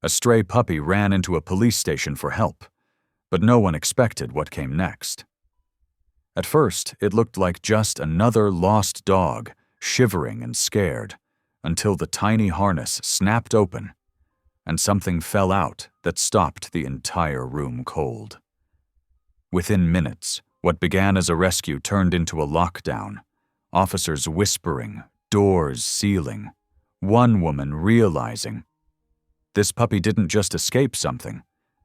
A stray puppy ran into a police station for help, but no one expected what came next. At first, it looked like just another lost dog, shivering and scared, until the tiny harness snapped open and something fell out that stopped the entire room cold. Within minutes, what began as a rescue turned into a lockdown, officers whispering, doors sealing, one woman realizing this puppy didn't just escape something,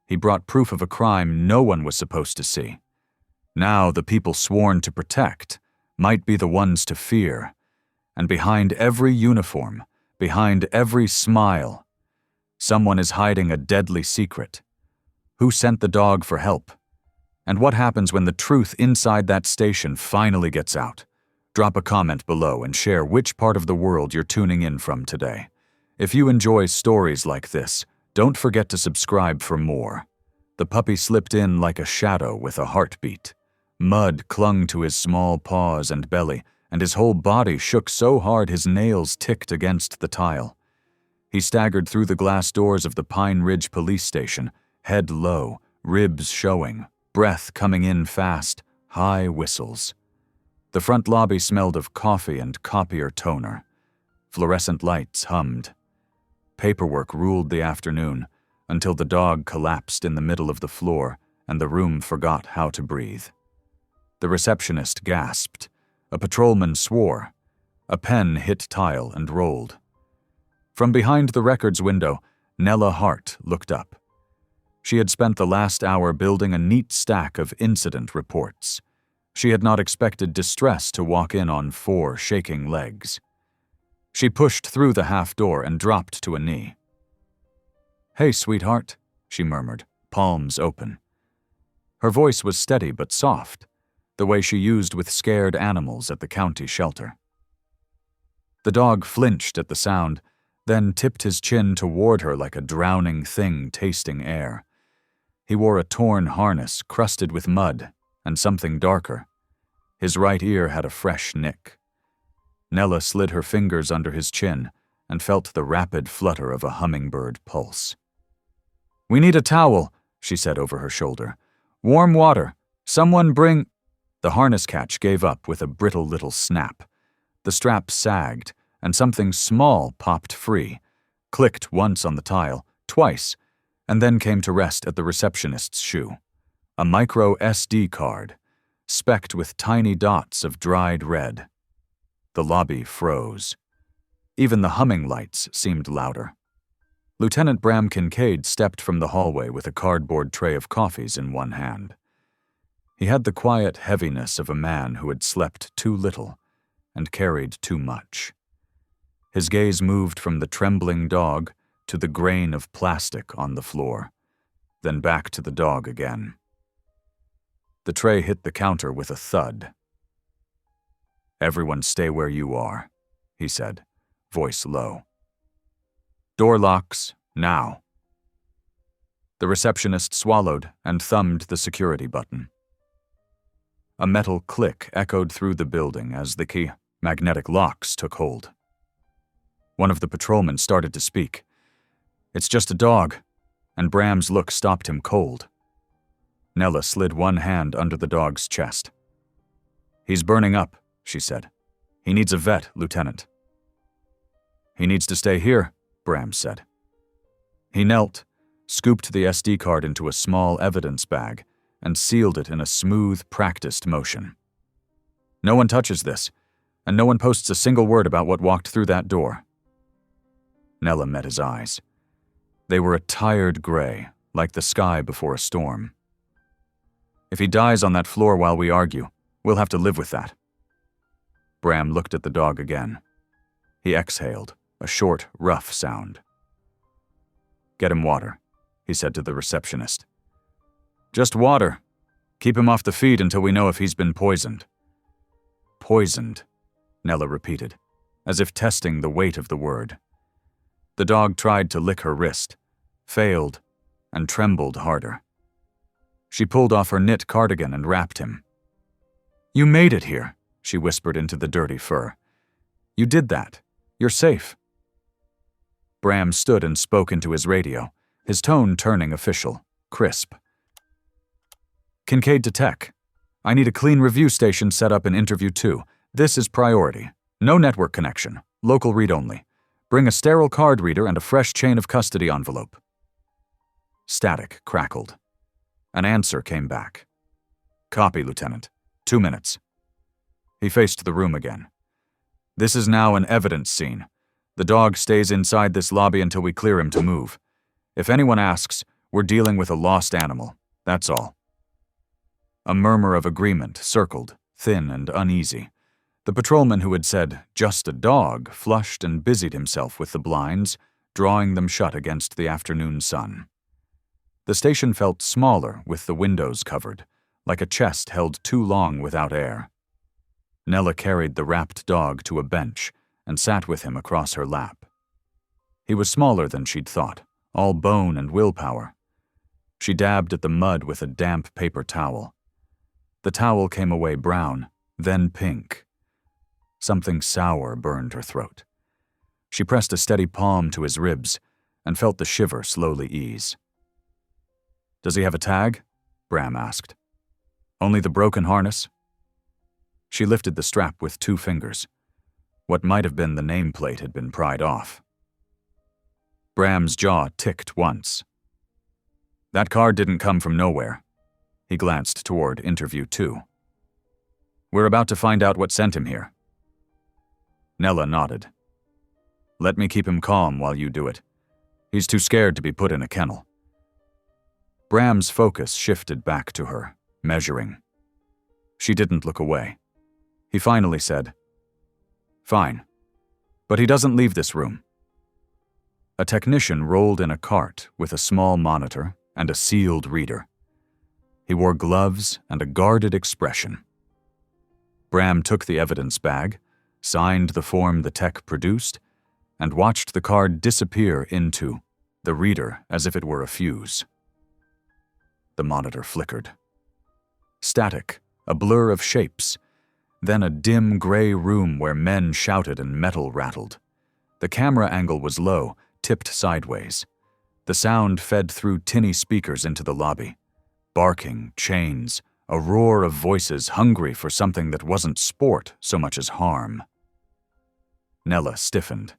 he brought proof of a crime no one was supposed to see. Now the people sworn to protect might be the ones to fear, and behind every uniform, behind every smile, someone is hiding a deadly secret. Who sent the dog for help? And what happens when the truth inside that station finally gets out? Drop a comment below and share which part of the world you're tuning in from today. If you enjoy stories like this, don't forget to subscribe for more. The puppy slipped in like a shadow with a heartbeat. Mud clung to his small paws and belly, and his whole body shook so hard his nails ticked against the tile. He staggered through the glass doors of the Pine Ridge police station, head low, ribs showing, breath coming in fast, high whistles. The front lobby smelled of coffee and copier toner. Fluorescent lights hummed. Paperwork ruled the afternoon, until the dog collapsed in the middle of the floor and the room forgot how to breathe. The receptionist gasped. A patrolman swore. A pen hit tile and rolled. From behind the records window, Nella Hart looked up. She had spent the last hour building a neat stack of incident reports. She had not expected distress to walk in on 4 shaking legs. She pushed through the half door and dropped to a knee. "Hey, sweetheart," she murmured, palms open. Her voice was steady but soft, the way she used with scared animals at the county shelter. The dog flinched at the sound, then tipped his chin toward her like a drowning thing tasting air. He wore a torn harness crusted with mud and something darker. His right ear had a fresh nick. Nella slid her fingers under his chin and felt the rapid flutter of a hummingbird pulse. "We need a towel," she said over her shoulder. "Warm water. Someone bring—" The harness catch gave up with a brittle little snap. The strap sagged, and something small popped free, clicked once on the tile, twice, and then came to rest at the receptionist's shoe. A micro SD card, specked with tiny dots of dried red. The lobby froze. Even the humming lights seemed louder. Lieutenant Bram Kincaid stepped from the hallway with a cardboard tray of coffees in one hand. He had the quiet heaviness of a man who had slept too little and carried too much. His gaze moved from the trembling dog to the grain of plastic on the floor, then back to the dog again. The tray hit the counter with a thud. "Everyone stay where you are," he said, voice low. "Door locks, now." The receptionist swallowed and thumbed the security button. A metal click echoed through the building as the key magnetic locks took hold. One of the patrolmen started to speak. "It's just a dog," and Bram's look stopped him cold. Nella slid one hand under the dog's chest. "He's burning up," she said. "He needs a vet, Lieutenant." "He needs to stay here," Bram said. He knelt, scooped the SD card into a small evidence bag, and sealed it in a smooth, practiced motion. "No one touches this, and no one posts a single word about what walked through that door." Nella met his eyes. They were a tired gray, like the sky before a storm. "If he dies on that floor while we argue, we'll have to live with that." Bram looked at the dog again. He exhaled, a short, rough sound. "Get him water," he said to the receptionist. "Just water. Keep him off the feed until we know if he's been poisoned." "Poisoned," Nella repeated, as if testing the weight of the word. The dog tried to lick her wrist, failed, and trembled harder. She pulled off her knit cardigan and wrapped him. "You made it here," she whispered into the dirty fur. "You did that. You're safe." Bram stood and spoke into his radio, his tone turning official, crisp. Kincaid to Tech. I need a clean review station set up in Interview 2. This is priority. No network connection. Local read only. Bring a sterile card reader and a fresh chain of custody envelope. Static crackled. An answer came back. Copy, Lieutenant. 2 minutes. He faced the room again. This is now an evidence scene. The dog stays inside this lobby until we clear him to move. If anyone asks, we're dealing with a lost animal. That's all. A murmur of agreement circled, thin and uneasy. The patrolman who had said, "Just a dog," flushed and busied himself with the blinds, drawing them shut against the afternoon sun. The station felt smaller with the windows covered, like a chest held too long without air. Nella carried the wrapped dog to a bench and sat with him across her lap. He was smaller than she'd thought, all bone and willpower. She dabbed at the mud with a damp paper towel. The towel came away brown, then pink. Something sour burned her throat. She pressed a steady palm to his ribs and felt the shiver slowly ease. "Does he have a tag?" Bram asked. "Only the broken harness?" She lifted the strap with 2 fingers. What might have been the nameplate had been pried off. Bram's jaw ticked once. "That card didn't come from nowhere." He glanced toward Interview 2. "We're about to find out what sent him here." Nella nodded. "Let me keep him calm while you do it. He's too scared to be put in a kennel." Bram's focus shifted back to her, measuring. She didn't look away. He finally said, "Fine, but he doesn't leave this room." A technician rolled in a cart with a small monitor and a sealed reader. He wore gloves and a guarded expression. Bram took the evidence bag, signed the form the tech produced, and watched the card disappear into the reader as if it were a fuse. The monitor flickered. Static, a blur of shapes, then a dim gray room where men shouted and metal rattled. The camera angle was low, tipped sideways. The sound fed through tinny speakers into the lobby. Barking, chains, a roar of voices hungry for something that wasn't sport so much as harm. Nella stiffened.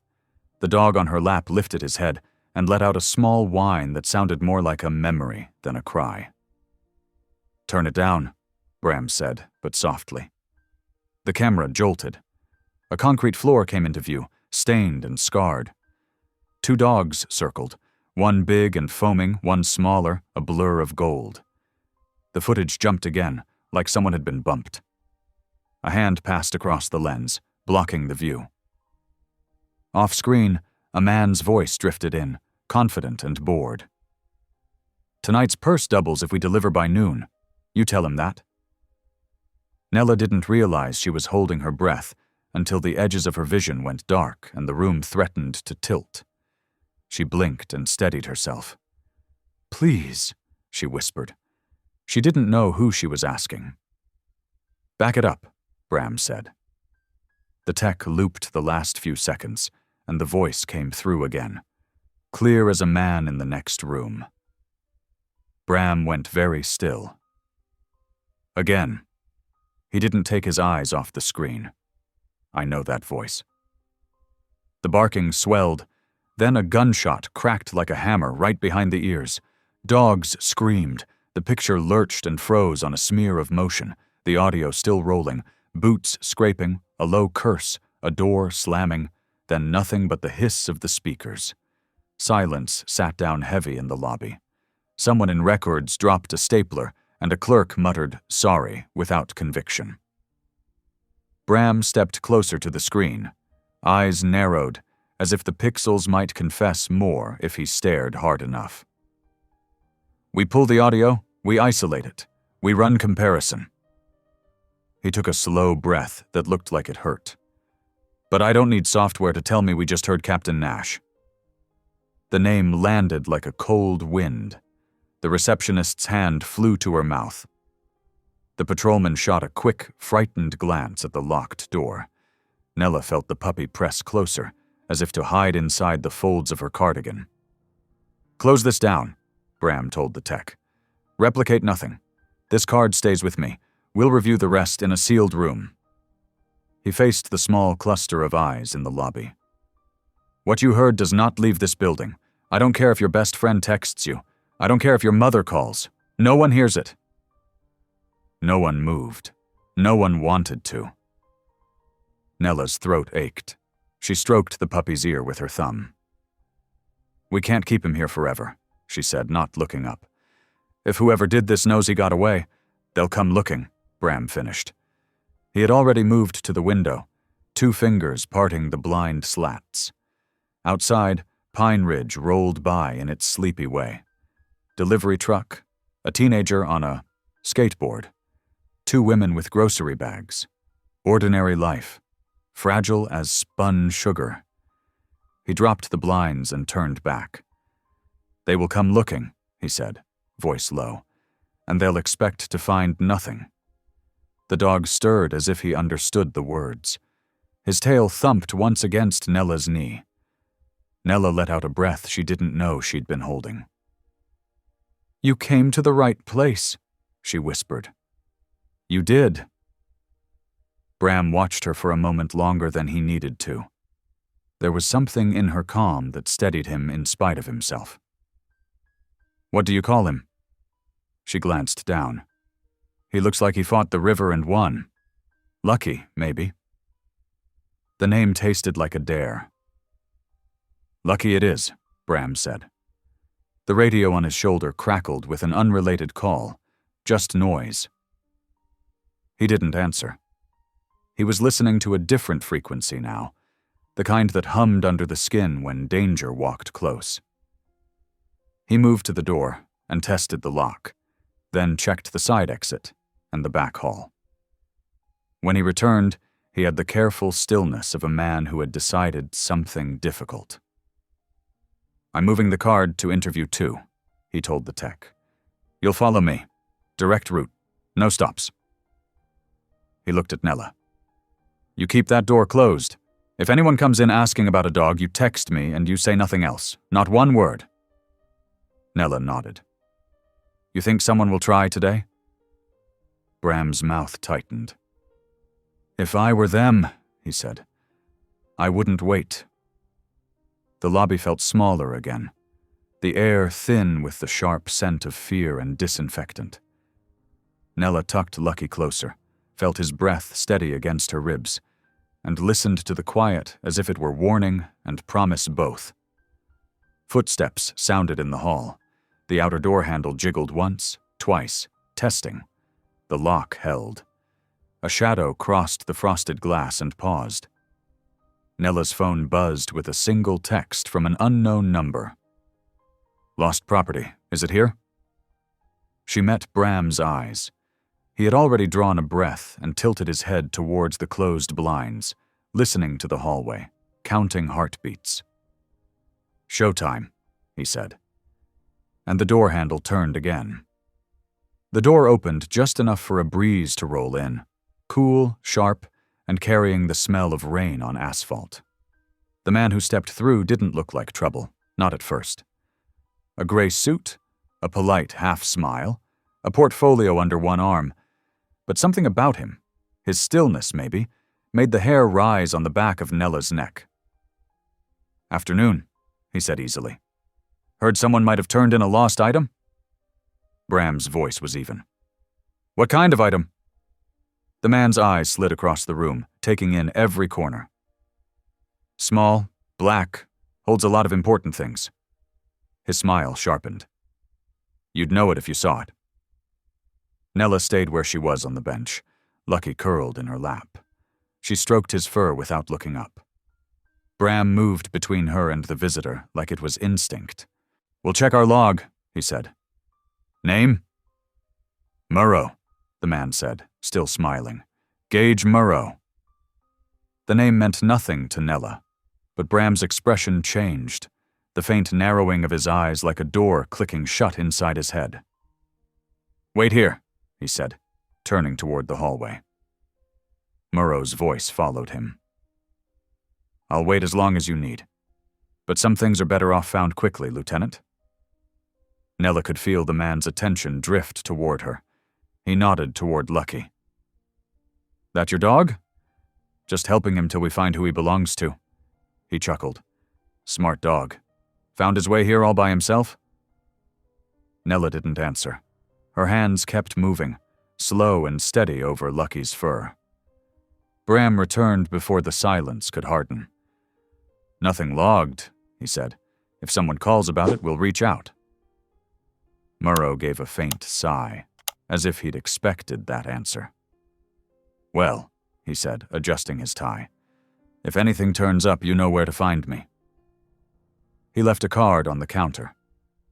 The dog on her lap lifted his head and let out a small whine that sounded more like a memory than a cry. "Turn it down," Bram said, but softly. The camera jolted. A concrete floor came into view, stained and scarred. 2 dogs circled, one big and foaming, one smaller, a blur of gold. The footage jumped again, like someone had been bumped. A hand passed across the lens, blocking the view. Off-screen, a man's voice drifted in, confident and bored. "Tonight's purse doubles if we deliver by noon. You tell him that." Nella didn't realize she was holding her breath until the edges of her vision went dark and the room threatened to tilt. She blinked and steadied herself. "Please," she whispered. She didn't know who she was asking. "Back it up," Bram said. The tech looped the last few seconds, and the voice came through again, clear as a man in the next room. Bram went very still. Again. He didn't take his eyes off the screen. I know that voice. The barking swelled, then a gunshot cracked like a hammer right behind the ears. Dogs screamed. The picture lurched and froze on a smear of motion, the audio still rolling, boots scraping, a low curse, a door slamming, then nothing but the hiss of the speakers. Silence sat down heavy in the lobby. Someone in records dropped a stapler, and a clerk muttered, "Sorry," without conviction. Bram stepped closer to the screen, eyes narrowed, as if the pixels might confess more if he stared hard enough. "We pull the audio, we isolate it, we run comparison." He took a slow breath that looked like it hurt. "But I don't need software to tell me we just heard Captain Nash." The name landed like a cold wind. The receptionist's hand flew to her mouth. The patrolman shot a quick, frightened glance at the locked door. Nella felt the puppy press closer, as if to hide inside the folds of her cardigan. Close this down, Bram told the tech. Replicate nothing. This card stays with me. We'll review the rest in a sealed room. He faced the small cluster of eyes in the lobby. What you heard does not leave this building. I don't care if your best friend texts you. I don't care if your mother calls. No one hears it. No one moved. No one wanted to. Nella's throat ached. She stroked the puppy's ear with her thumb. We can't keep him here forever, she said, not looking up. If whoever did this knows he got away, they'll come looking, Bram finished. He had already moved to the window, 2 fingers parting the blind slats. Outside, Pine Ridge rolled by in its sleepy way. Delivery truck, a teenager on a skateboard, 2 women with grocery bags. Ordinary life, fragile as spun sugar. He dropped the blinds and turned back. They will come looking, he said, voice low, and they'll expect to find nothing. The dog stirred as if he understood the words. His tail thumped once against Nella's knee. Nella let out a breath she didn't know she'd been holding. You came to the right place, she whispered. You did. Bram watched her for a moment longer than he needed to. There was something in her calm that steadied him in spite of himself. What do you call him? She glanced down. He looks like he fought the river and won. Lucky, maybe. The name tasted like a dare. Lucky it is, Bram said. The radio on his shoulder crackled with an unrelated call, just noise. He didn't answer. He was listening to a different frequency now, the kind that hummed under the skin when danger walked close. He moved to the door and tested the lock, then checked the side exit and the back hall. When he returned, he had the careful stillness of a man who had decided something difficult. I'm moving the card to interview 2, he told the tech. You'll follow me. Direct route. No stops. He looked at Nella. You keep that door closed. If anyone comes in asking about a dog, you text me and you say nothing else. Not one word. Nella nodded. You think someone will try today? Bram's mouth tightened. If I were them, he said, I wouldn't wait. The lobby felt smaller again, the air thin with the sharp scent of fear and disinfectant. Nella tucked Lucky closer, felt his breath steady against her ribs, and listened to the quiet as if it were warning and promise both. Footsteps sounded in the hall. The outer door handle jiggled once, twice, testing. The lock held. A shadow crossed the frosted glass and paused. Nella's phone buzzed with a single text from an unknown number. Lost property, is it here? She met Bram's eyes. He had already drawn a breath and tilted his head towards the closed blinds, listening to the hallway, counting heartbeats. Showtime, he said. And the door handle turned again. The door opened just enough for a breeze to roll in, cool, sharp, and carrying the smell of rain on asphalt. The man who stepped through didn't look like trouble, not at first. A gray suit, a polite half-smile, a portfolio under one arm, but something about him, his stillness maybe, made the hair rise on the back of Nella's neck. Afternoon, he said easily. Heard someone might have turned in a lost item? Bram's voice was even. What kind of item? The man's eyes slid across the room, taking in every corner. Small, black, holds a lot of important things. His smile sharpened. You'd know it if you saw it. Nella stayed where she was on the bench, Lucky curled in her lap. She stroked his fur without looking up. Bram moved between her and the visitor like it was instinct. We'll check our log, he said. Name? Murrow, the man said, still smiling. Gage Murrow. The name meant nothing to Nella, but Bram's expression changed, the faint narrowing of his eyes like a door clicking shut inside his head. Wait here, he said, turning toward the hallway. Murrow's voice followed him. I'll wait as long as you need, but some things are better off found quickly, Lieutenant. Nella could feel the man's attention drift toward her. He nodded toward Lucky. "That your dog?" "Just helping him till we find who he belongs to." He chuckled. "Smart dog. Found his way here all by himself?" Nella didn't answer. Her hands kept moving, slow and steady over Lucky's fur. Bram returned before the silence could harden. "Nothing logged," he said. "If someone calls about it, we'll reach out." Murrow gave a faint sigh, as if he'd expected that answer. "Well," he said, adjusting his tie, "if anything turns up, you know where to find me." He left a card on the counter.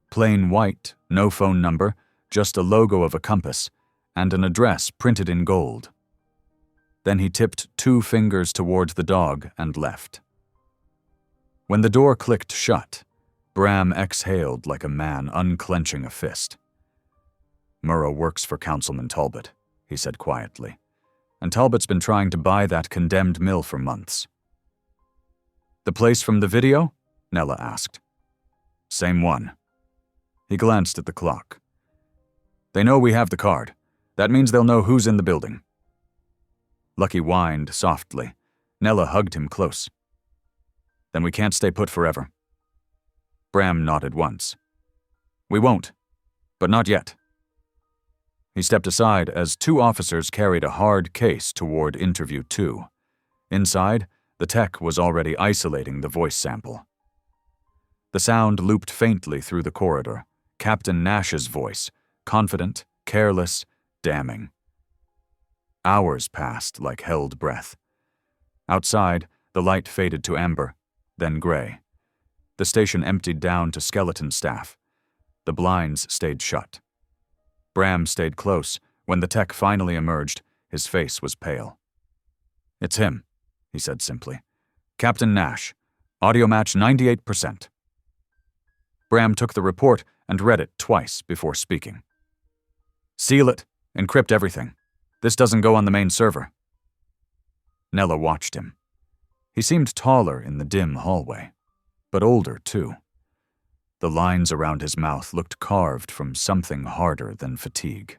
Plain white, no phone number, just a logo of a compass, and an address printed in gold. Then he tipped 2 fingers toward the dog and left. When the door clicked shut, Bram exhaled like a man unclenching a fist. "Murrow works for Councilman Talbot," he said quietly, "and Talbot's been trying to buy that condemned mill for months." "The place from the video?" Nella asked. "Same one." He glanced at the clock. "They know we have the card. That means they'll know who's in the building." Lucky whined softly. Nella hugged him close. "Then we can't stay put forever." Bram nodded once. "We won't. But not yet." He stepped aside as 2 officers carried a hard case toward interview 2. Inside, the tech was already isolating the voice sample. The sound looped faintly through the corridor, Captain Nash's voice, confident, careless, damning. Hours passed like held breath. Outside, the light faded to amber, then gray. The station emptied down to skeleton staff. The blinds stayed shut. Bram stayed close. When the tech finally emerged, his face was pale. "It's him," he said simply. "Captain Nash. Audio match 98%. Bram took the report and read it twice before speaking. "Seal it. Encrypt everything. This doesn't go on the main server." Nella watched him. He seemed taller in the dim hallway, but older too. The lines around his mouth looked carved from something harder than fatigue.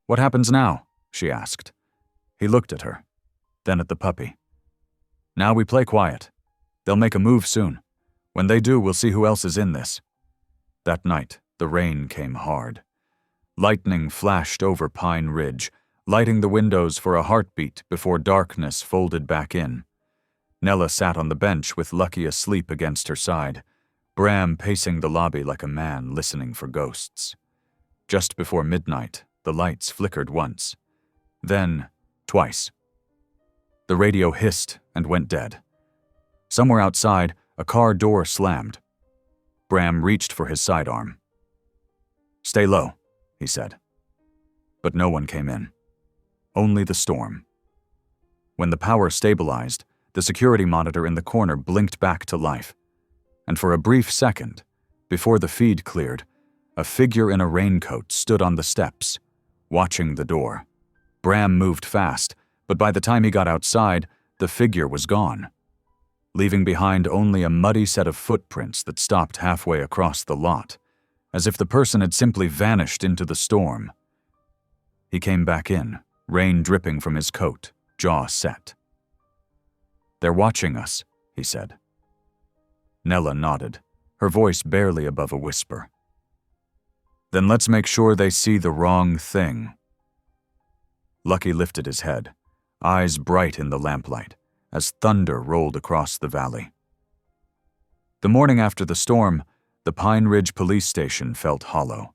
"What happens now?" she asked. He looked at her, then at the puppy. "Now we play quiet. They'll make a move soon. When they do, we'll see who else is in this." That night, the rain came hard. Lightning flashed over Pine Ridge, lighting the windows for a heartbeat before darkness folded back in. Nella sat on the bench with Lucky asleep against her side, Bram pacing the lobby like a man listening for ghosts. Just before midnight, the lights flickered once. Then, twice. The radio hissed and went dead. Somewhere outside, a car door slammed. Bram reached for his sidearm. "Stay low," he said. But no one came in. Only the storm. When the power stabilized, the security monitor in the corner blinked back to life. And for a brief second, before the feed cleared, a figure in a raincoat stood on the steps, watching the door. Bram moved fast, but by the time he got outside, the figure was gone, leaving behind only a muddy set of footprints that stopped halfway across the lot, as if the person had simply vanished into the storm. He came back in, rain dripping from his coat, jaw set. "They're watching us," he said. Nella nodded, her voice barely above a whisper. "Then let's make sure they see the wrong thing." Lucky lifted his head, eyes bright in the lamplight, as thunder rolled across the valley. The morning after the storm, the Pine Ridge police station felt hollow.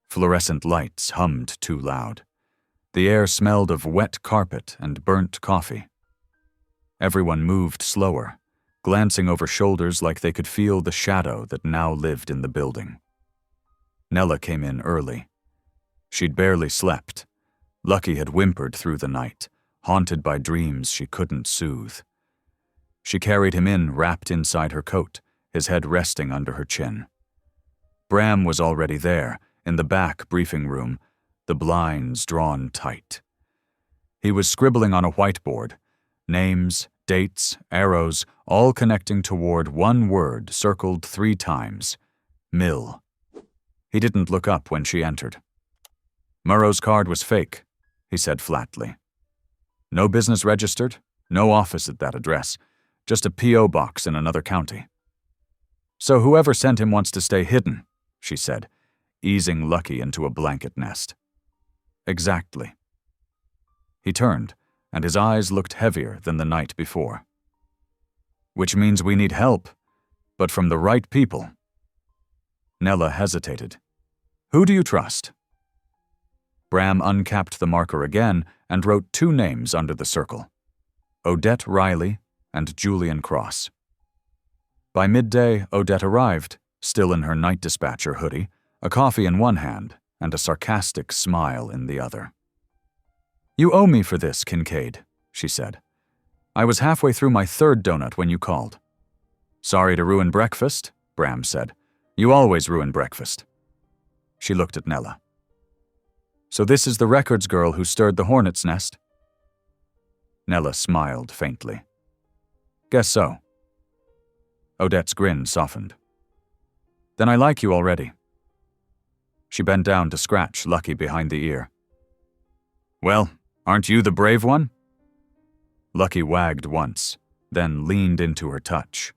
Fluorescent lights hummed too loud. The air smelled of wet carpet and burnt coffee. Everyone moved slower, glancing over shoulders like they could feel the shadow that now lived in the building. Nella came in early. She'd barely slept. Lucky had whimpered through the night, haunted by dreams she couldn't soothe. She carried him in wrapped inside her coat, his head resting under her chin. Bram was already there, in the back briefing room, the blinds drawn tight. He was scribbling on a whiteboard, names, dates, arrows, all connecting toward one word circled 3 times, mill. He didn't look up when she entered. "Murrow's card was fake," he said flatly. "No business registered, no office at that address, just a P.O. box in another county." "So whoever sent him wants to stay hidden," she said, easing Lucky into a blanket nest. "Exactly." He turned, and his eyes looked heavier than the night before. "Which means we need help, but from the right people." Nella hesitated. "Who do you trust?" Bram uncapped the marker again and wrote 2 names under the circle: Odette Riley and Julian Cross. By midday, Odette arrived, still in her night dispatcher hoodie, a coffee in one hand and a sarcastic smile in the other. "You owe me for this, Kincaid," she said. "I was halfway through my 3rd donut when you called." "Sorry to ruin breakfast," Bram said. "You always ruin breakfast." She looked at Nella. "So this is the records girl who stirred the hornet's nest?" Nella smiled faintly. "Guess so." Odette's grin softened. "Then I like you already." She bent down to scratch Lucky behind the ear. "Well, aren't you the brave one?" Lucky wagged once, then leaned into her touch.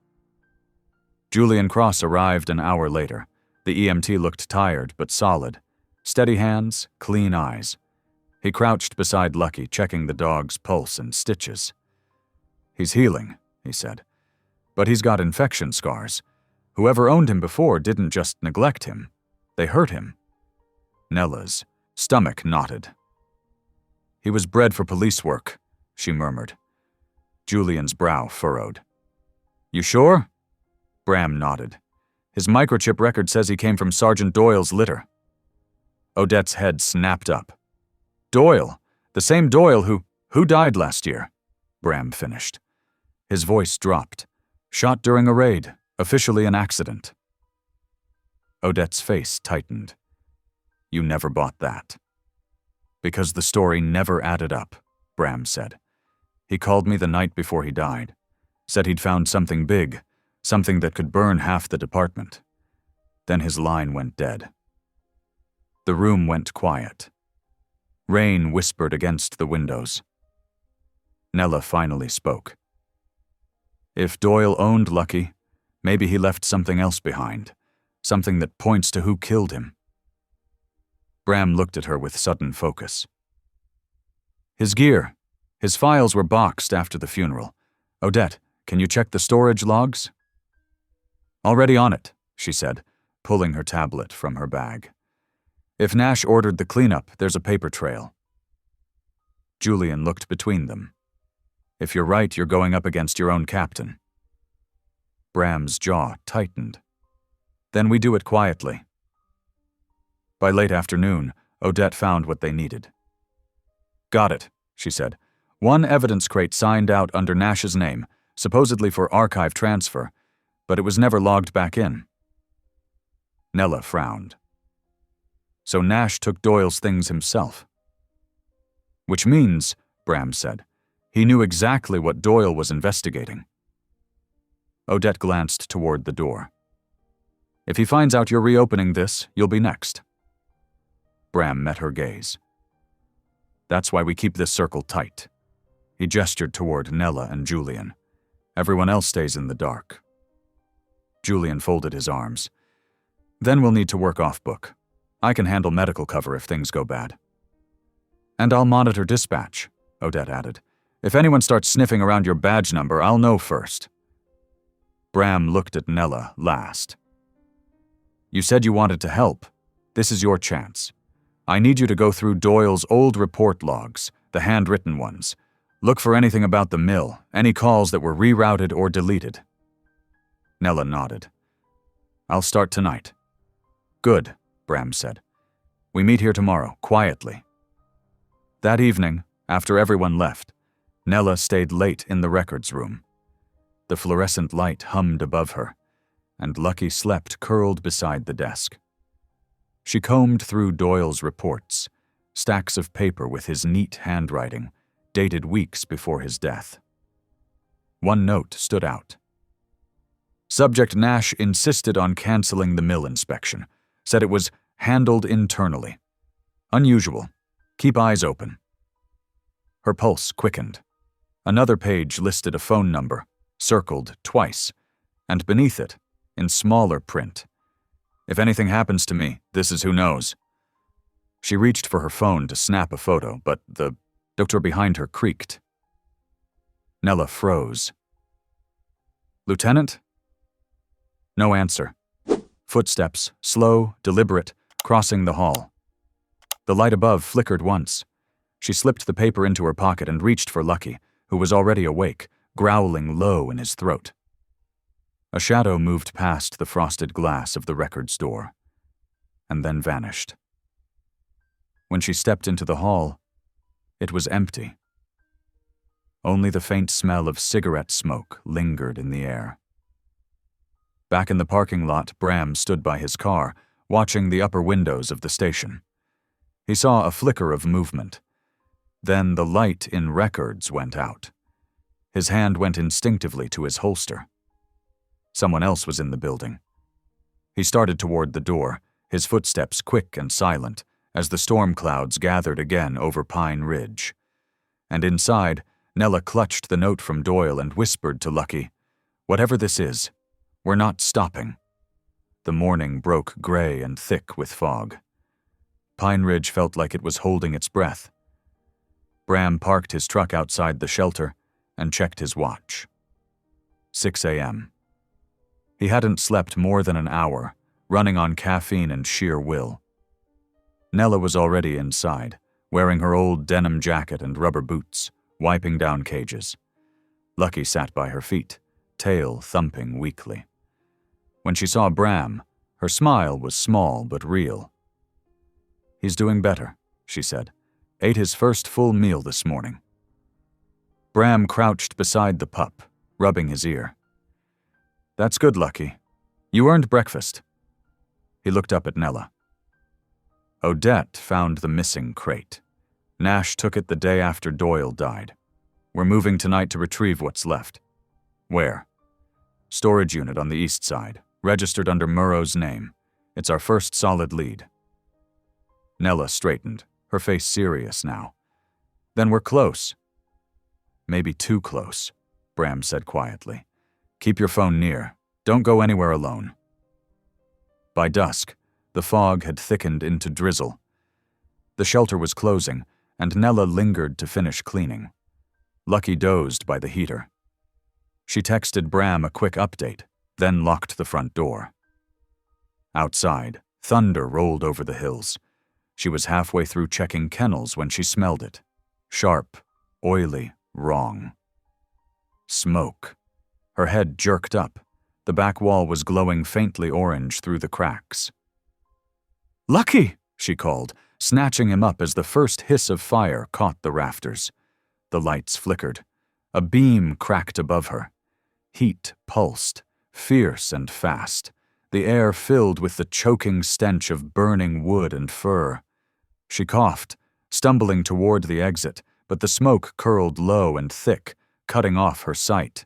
Julian Cross arrived an hour later. The EMT looked tired but solid. Steady hands, clean eyes. He crouched beside Lucky, checking the dog's pulse and stitches. "He's healing," he said. "But he's got infection scars. Whoever owned him before didn't just neglect him. They hurt him." Nella's stomach knotted. "He was bred for police work," she murmured. Julian's brow furrowed. "You sure?" Bram nodded. "His microchip record says he came from Sergeant Doyle's litter." Odette's head snapped up. "Doyle? The same Doyle who died last year?" Bram finished. His voice dropped. "Shot during a raid, officially an accident." Odette's face tightened. "You never bought that." "Because the story never added up," Bram said. "He called me the night before he died. Said he'd found something big, something that could burn half the department. Then his line went dead." The room went quiet. Rain whispered against the windows. Nella finally spoke. "If Doyle owned Lucky, maybe he left something else behind, something that points to who killed him." Bram looked at her with sudden focus. "His gear. His files were boxed after the funeral. Odette, can you check the storage logs?" "Already on it," she said, pulling her tablet from her bag. "If Nash ordered the cleanup, there's a paper trail." Julian looked between them. "If you're right, you're going up against your own captain." Bram's jaw tightened. "Then we do it quietly." By late afternoon, Odette found what they needed. "Got it," she said. "One evidence crate signed out under Nash's name, supposedly for archive transfer, but it was never logged back in." Nella frowned. "So Nash took Doyle's things himself." "Which means," Bram said, "he knew exactly what Doyle was investigating." Odette glanced toward the door. "If he finds out you're reopening this, you'll be next." Bram met her gaze. "That's why we keep this circle tight." He gestured toward Nella and Julian. "Everyone else stays in the dark." Julian folded his arms. "Then we'll need to work off book. I can handle medical cover if things go bad." "And I'll monitor dispatch," Odette added. "If anyone starts sniffing around your badge number, I'll know first." Bram looked at Nella last. "You said you wanted to help. This is your chance. I need you to go through Doyle's old report logs, the handwritten ones. Look for anything about the mill, any calls that were rerouted or deleted." Nella nodded. "I'll start tonight." "Good," Bram said. "We meet here tomorrow, quietly." That evening, after everyone left, Nella stayed late in the records room. The fluorescent light hummed above her, and Lucky slept curled beside the desk. She combed through Doyle's reports, stacks of paper with his neat handwriting, dated weeks before his death. One note stood out. Subject Nash insisted on canceling the mill inspection, said it was handled internally. Unusual. Keep eyes open. Her pulse quickened. Another page listed a phone number, circled twice, and beneath it, in smaller print, "If anything happens to me, this is who knows." She reached for her phone to snap a photo, but the doctor behind her creaked. Nella froze. "Lieutenant?" No answer. Footsteps, slow, deliberate, crossing the hall. The light above flickered once. She slipped the paper into her pocket and reached for Lucky, who was already awake, growling low in his throat. A shadow moved past the frosted glass of the records door, and then vanished. When she stepped into the hall, it was empty. Only the faint smell of cigarette smoke lingered in the air. Back in the parking lot, Bram stood by his car, watching the upper windows of the station. He saw a flicker of movement. Then the light in records went out. His hand went instinctively to his holster. Someone else was in the building. He started toward the door, his footsteps quick and silent, as the storm clouds gathered again over Pine Ridge. And inside, Nella clutched the note from Doyle and whispered to Lucky, "Whatever this is, we're not stopping." The morning broke gray and thick with fog. Pine Ridge felt like it was holding its breath. Bram parked his truck outside the shelter and checked his watch. 6 a.m. He hadn't slept more than an hour, running on caffeine and sheer will. Nella was already inside, wearing her old denim jacket and rubber boots, wiping down cages. Lucky sat by her feet, tail thumping weakly. When she saw Bram, her smile was small but real. "He's doing better," she said. "Ate his first full meal this morning." Bram crouched beside the pup, rubbing his ear. "That's good, Lucky. You earned breakfast." He looked up at Nella. "Odette found the missing crate. Nash took it the day after Doyle died. We're moving tonight to retrieve what's left." "Where?" "Storage unit on the east side, registered under Murrow's name. It's our first solid lead." Nella straightened, her face serious now. "Then we're close." "Maybe too close," Bram said quietly. "Keep your phone near. Don't go anywhere alone." By dusk, the fog had thickened into drizzle. The shelter was closing, and Nella lingered to finish cleaning. Lucky dozed by the heater. She texted Bram a quick update, then locked the front door. Outside, thunder rolled over the hills. She was halfway through checking kennels when she smelled it. Sharp, oily, wrong. Smoke. Her head jerked up. The back wall was glowing faintly orange through the cracks. "Lucky!" she called, snatching him up as the first hiss of fire caught the rafters. The lights flickered. A beam cracked above her. Heat pulsed, fierce and fast, the air filled with the choking stench of burning wood and fur. She coughed, stumbling toward the exit, but the smoke curled low and thick, cutting off her sight.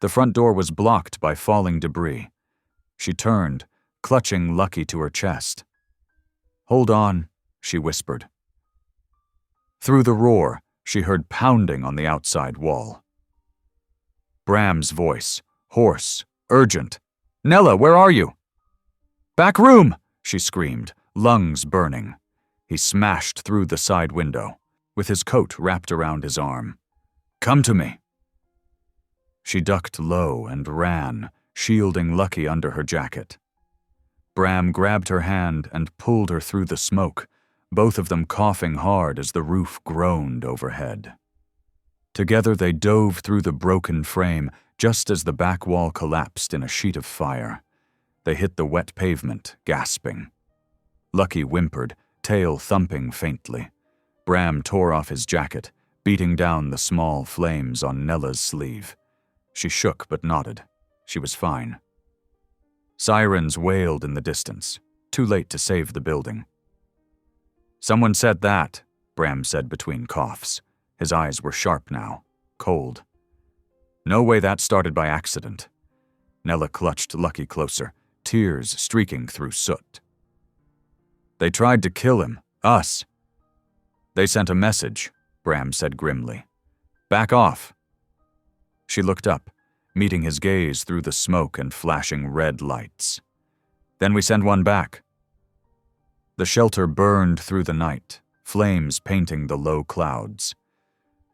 The front door was blocked by falling debris. She turned, clutching Lucky to her chest. "Hold on," she whispered. Through the roar, she heard pounding on the outside wall. Bram's voice, hoarse, urgent. "Nella, where are you?" "Back room!" she screamed, lungs burning. He smashed through the side window, with his coat wrapped around his arm. "Come to me." She ducked low and ran, shielding Lucky under her jacket. Bram grabbed her hand and pulled her through the smoke, both of them coughing hard as the roof groaned overhead. Together they dove through the broken frame just as the back wall collapsed in a sheet of fire. They hit the wet pavement, gasping. Lucky whimpered, tail thumping faintly. Bram tore off his jacket, beating down the small flames on Nella's sleeve. She shook but nodded. She was fine. Sirens wailed in the distance, too late to save the building. "Someone said that," Bram said between coughs. His eyes were sharp now, cold. "No way that started by accident." Nella clutched Lucky closer, tears streaking through soot. They tried to kill him. Us. They sent a message, Bram said grimly. Back off. She looked up, meeting his gaze through the smoke and flashing red lights. Then we send one back. The shelter burned through the night, flames painting the low clouds.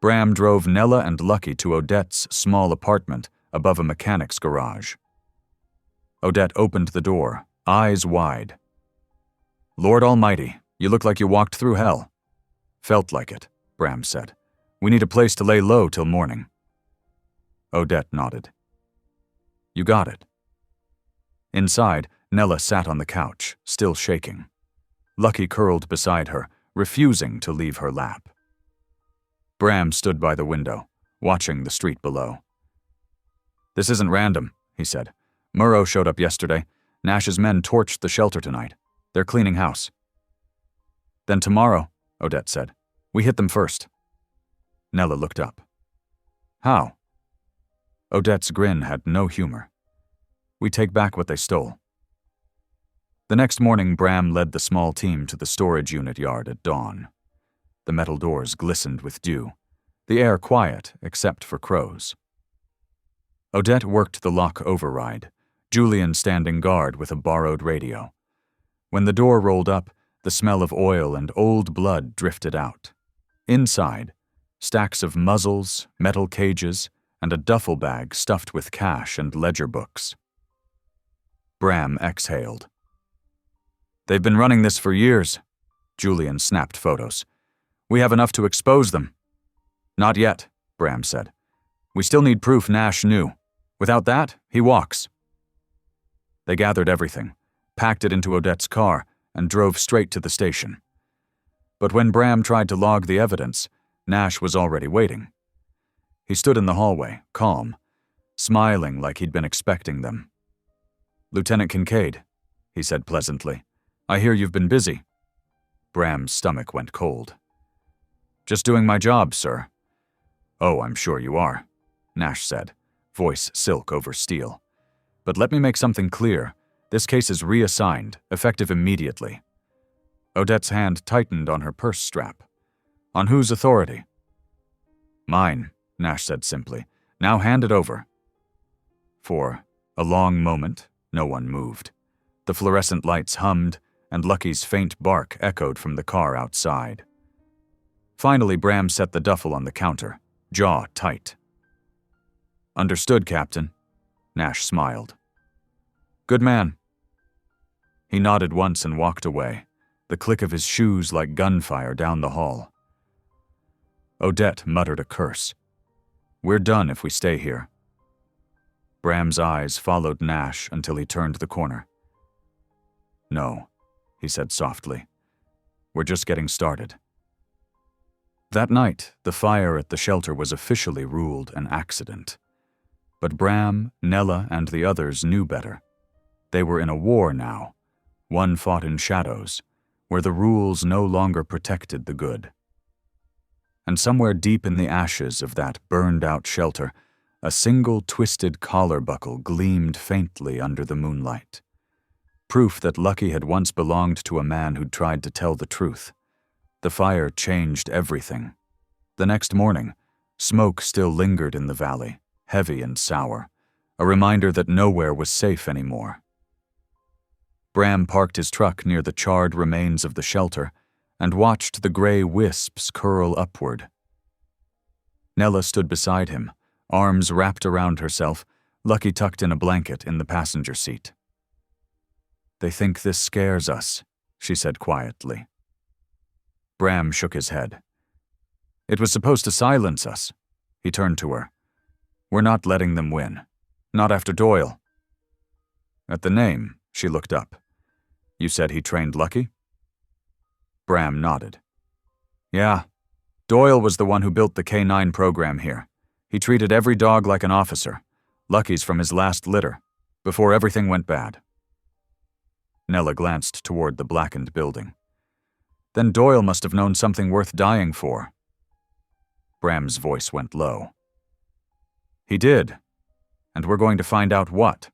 Bram drove Nella and Lucky to Odette's small apartment above a mechanic's garage. Odette opened the door, eyes wide. Lord Almighty, you look like you walked through hell. Felt like it, Bram said. We need a place to lay low till morning. Odette nodded. You got it. Inside, Nella sat on the couch, still shaking. Lucky curled beside her, refusing to leave her lap. Bram stood by the window, watching the street below. This isn't random, he said. Murrow showed up yesterday. Nash's men torched the shelter tonight. They're cleaning house. Then tomorrow, Odette said, we hit them first. Nella looked up. How? Odette's grin had no humor. We take back what they stole. The next morning, Bram led the small team to the storage unit yard at dawn. The metal doors glistened with dew, the air quiet except for crows. Odette worked the lock override, Julian standing guard with a borrowed radio. When the door rolled up, the smell of oil and old blood drifted out. Inside, stacks of muzzles, metal cages, and a duffel bag stuffed with cash and ledger books. Bram exhaled. They've been running this for years. Julian snapped photos. We have enough to expose them. Not yet, Bram said. We still need proof Nash knew. Without that, he walks. They gathered everything, packed it into Odette's car, and drove straight to the station. But when Bram tried to log the evidence, Nash was already waiting. He stood in the hallway, calm, smiling like he'd been expecting them. Lieutenant Kincaid, he said pleasantly, I hear you've been busy. Bram's stomach went cold. Just doing my job, sir. Oh, I'm sure you are, Nash said, voice silk over steel. But let me make something clear. This case is reassigned, effective immediately. Odette's hand tightened on her purse strap. On whose authority? Mine, Nash said simply. Now hand it over. For a long moment, no one moved. The fluorescent lights hummed, and Lucky's faint bark echoed from the car outside. Finally, Bram set the duffel on the counter, jaw tight. Understood, Captain. Nash smiled. Good man. He nodded once and walked away, the click of his shoes like gunfire down the hall. Odette muttered a curse. We're done if we stay here. Bram's eyes followed Nash until he turned the corner. No, he said softly. We're just getting started. That night, the fire at the shelter was officially ruled an accident. But Bram, Nella, and the others knew better. They were in a war now, one fought in shadows, where the rules no longer protected the good. And somewhere deep in the ashes of that burned-out shelter, a single twisted collar buckle gleamed faintly under the moonlight. Proof that Lucky had once belonged to a man who'd tried to tell the truth. The fire changed everything. The next morning, smoke still lingered in the valley, heavy and sour, a reminder that nowhere was safe anymore. Bram parked his truck near the charred remains of the shelter and watched the gray wisps curl upward. Nella stood beside him, arms wrapped around herself, Lucky tucked in a blanket in the passenger seat. They think this scares us, she said quietly. Bram shook his head. It was supposed to silence us. He turned to her. We're not letting them win. Not after Doyle. At the name, she looked up. You said he trained Lucky? Bram nodded. Yeah. Doyle was the one who built the K9 program here. He treated every dog like an officer. Lucky's from his last litter, before everything went bad. Nella glanced toward the blackened building. Then Doyle must have known something worth dying for. Bram's voice went low. He did, and we're going to find out what.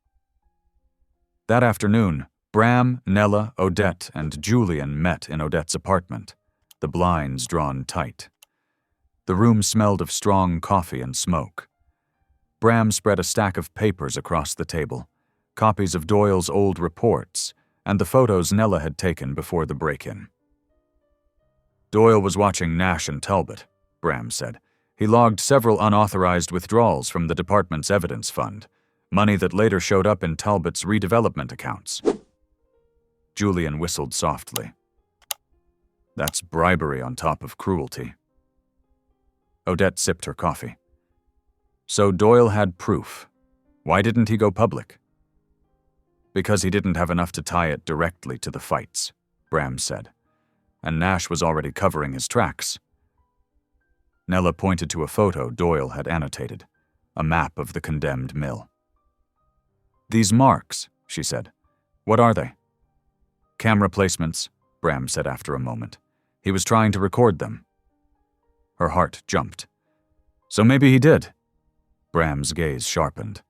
That afternoon, Bram, Nella, Odette, and Julian met in Odette's apartment, the blinds drawn tight. The room smelled of strong coffee and smoke. Bram spread a stack of papers across the table, copies of Doyle's old reports, and the photos Nella had taken before the break-in. Doyle was watching Nash and Talbot, Bram said. He logged several unauthorized withdrawals from the department's evidence fund, money that later showed up in Talbot's redevelopment accounts. Julian whistled softly. That's bribery on top of cruelty. Odette sipped her coffee. So Doyle had proof. Why didn't he go public? Because he didn't have enough to tie it directly to the fights, Bram said. And Nash was already covering his tracks. Nella pointed to a photo Doyle had annotated, a map of the condemned mill. These marks, she said. What are they? Camera placements, Bram said after a moment. He was trying to record them. Her heart jumped. So maybe he did. Bram's gaze sharpened.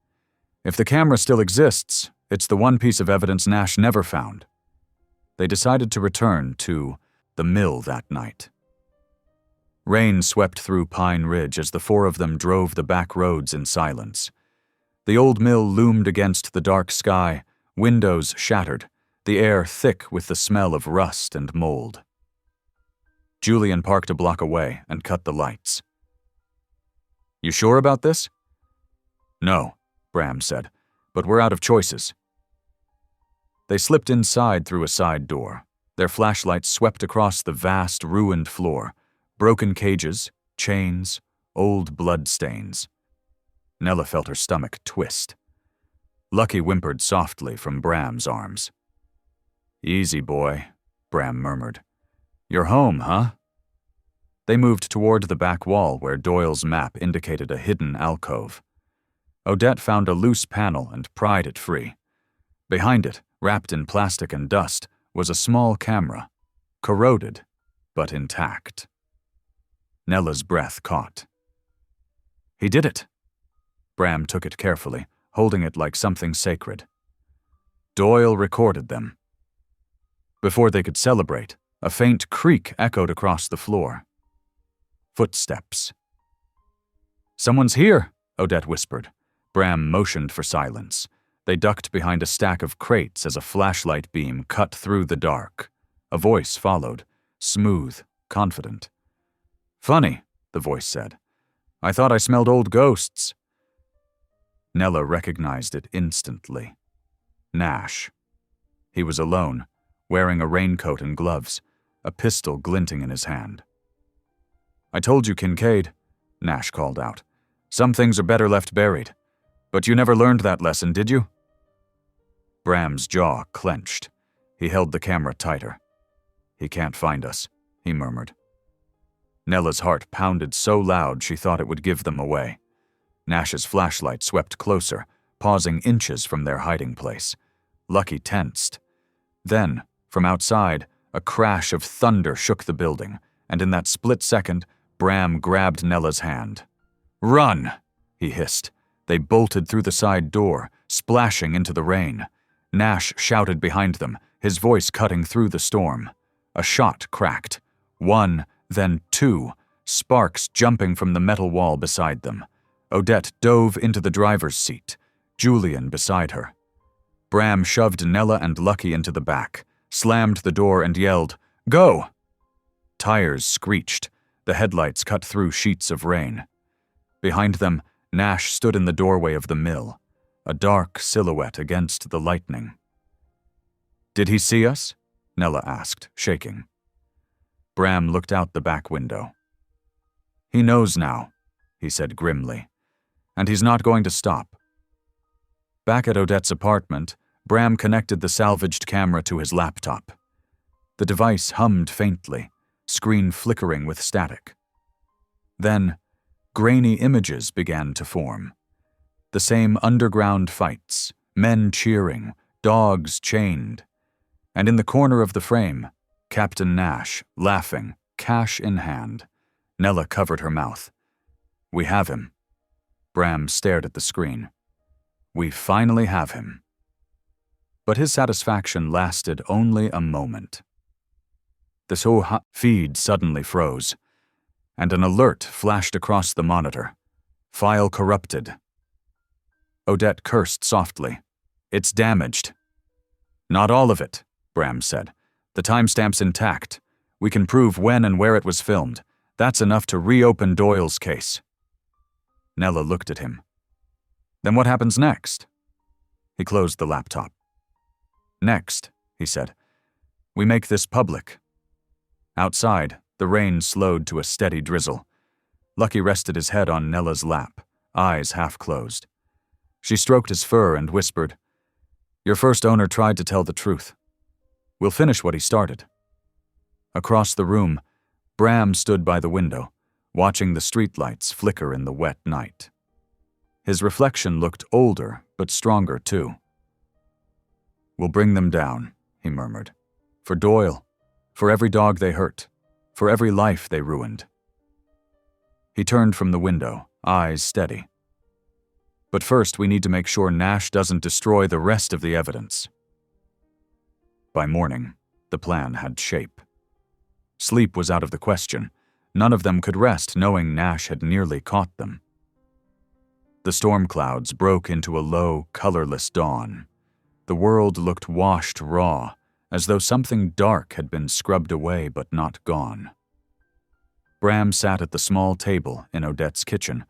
If the camera still exists, it's the one piece of evidence Nash never found. They decided to return to the mill that night. Rain swept through Pine Ridge as the four of them drove the back roads in silence. The old mill loomed against the dark sky, windows shattered, the air thick with the smell of rust and mold. Julian parked a block away and cut the lights. You sure about this? No, Bram said, but we're out of choices. They slipped inside through a side door. Their flashlights swept across the vast, ruined floor, broken cages, chains, old bloodstains. Nella felt her stomach twist. Lucky whimpered softly from Bram's arms. Easy, boy, Bram murmured. You're home, huh? They moved toward the back wall where Doyle's map indicated a hidden alcove. Odette found a loose panel and pried it free. Behind it, wrapped in plastic and dust, was a small camera, corroded, but intact. Nella's breath caught. He did it. Bram took it carefully, holding it like something sacred. Doyle recorded them. Before they could celebrate, a faint creak echoed across the floor. Footsteps. Someone's here, Odette whispered. Bram motioned for silence. They ducked behind a stack of crates as a flashlight beam cut through the dark. A voice followed, smooth, confident. Funny, the voice said. I thought I smelled old ghosts. Nella recognized it instantly. Nash. He was alone, wearing a raincoat and gloves, a pistol glinting in his hand. I told you, Kincaid, Nash called out. Some things are better left buried. But you never learned that lesson, did you? Bram's jaw clenched. He held the camera tighter. He can't find us, he murmured. Nella's heart pounded so loud she thought it would give them away. Nash's flashlight swept closer, pausing inches from their hiding place. Lucky tensed. Then, from outside, a crash of thunder shook the building, and in that split second, Bram grabbed Nella's hand. Run, he hissed. They bolted through the side door, splashing into the rain. Nash shouted behind them, his voice cutting through the storm. A shot cracked. One, then two, sparks jumping from the metal wall beside them. Odette dove into the driver's seat, Julian beside her. Bram shoved Nella and Lucky into the back, slammed the door and yelled, Go! Tires screeched. The headlights cut through sheets of rain. Behind them, Nash stood in the doorway of the mill, a dark silhouette against the lightning. Did he see us? Nella asked, shaking. Bram looked out the back window. He knows now, he said grimly, and he's not going to stop. Back at Odette's apartment, Bram connected the salvaged camera to his laptop. The device hummed faintly, screen flickering with static. Then, grainy images began to form. The same underground fights, men cheering, dogs chained. And in the corner of the frame, Captain Nash, laughing, cash in hand. Nella covered her mouth. We have him. Bram stared at the screen. We finally have him. But his satisfaction lasted only a moment. The SOHA feed suddenly froze, and an alert flashed across the monitor. File corrupted. Odette cursed softly. It's damaged. Not all of it, Bram said. The timestamp's intact. We can prove when and where it was filmed. That's enough to reopen Doyle's case. Nella looked at him. Then what happens next? He closed the laptop. Next, he said, we make this public. Outside, the rain slowed to a steady drizzle. Lucky rested his head on Nella's lap, eyes half closed. She stroked his fur and whispered, Your first owner tried to tell the truth. We'll finish what he started. Across the room, Bram stood by the window, watching the streetlights flicker in the wet night. His reflection looked older, but stronger too. We'll bring them down, he murmured. For Doyle, for every dog they hurt, for every life they ruined. He turned from the window, eyes steady. But first we need to make sure Nash doesn't destroy the rest of the evidence. By morning, the plan had shape. Sleep was out of the question. None of them could rest knowing Nash had nearly caught them. The storm clouds broke into a low, colorless dawn. The world looked washed raw, as though something dark had been scrubbed away but not gone. Bram sat at the small table in Odette's kitchen,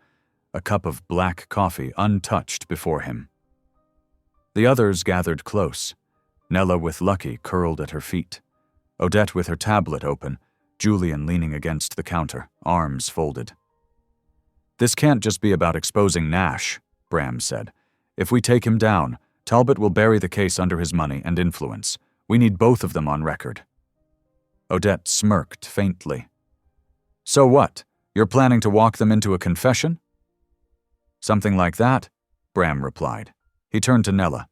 a cup of black coffee untouched before him. The others gathered close, Nella with Lucky curled at her feet, Odette with her tablet open, Julian leaning against the counter, arms folded. This can't just be about exposing Nash, Bram said. If we take him down, Talbot will bury the case under his money and influence. We need both of them on record. Odette smirked faintly. So what? You're planning to walk them into a confession? Something like that, Bram replied. He turned to Nella.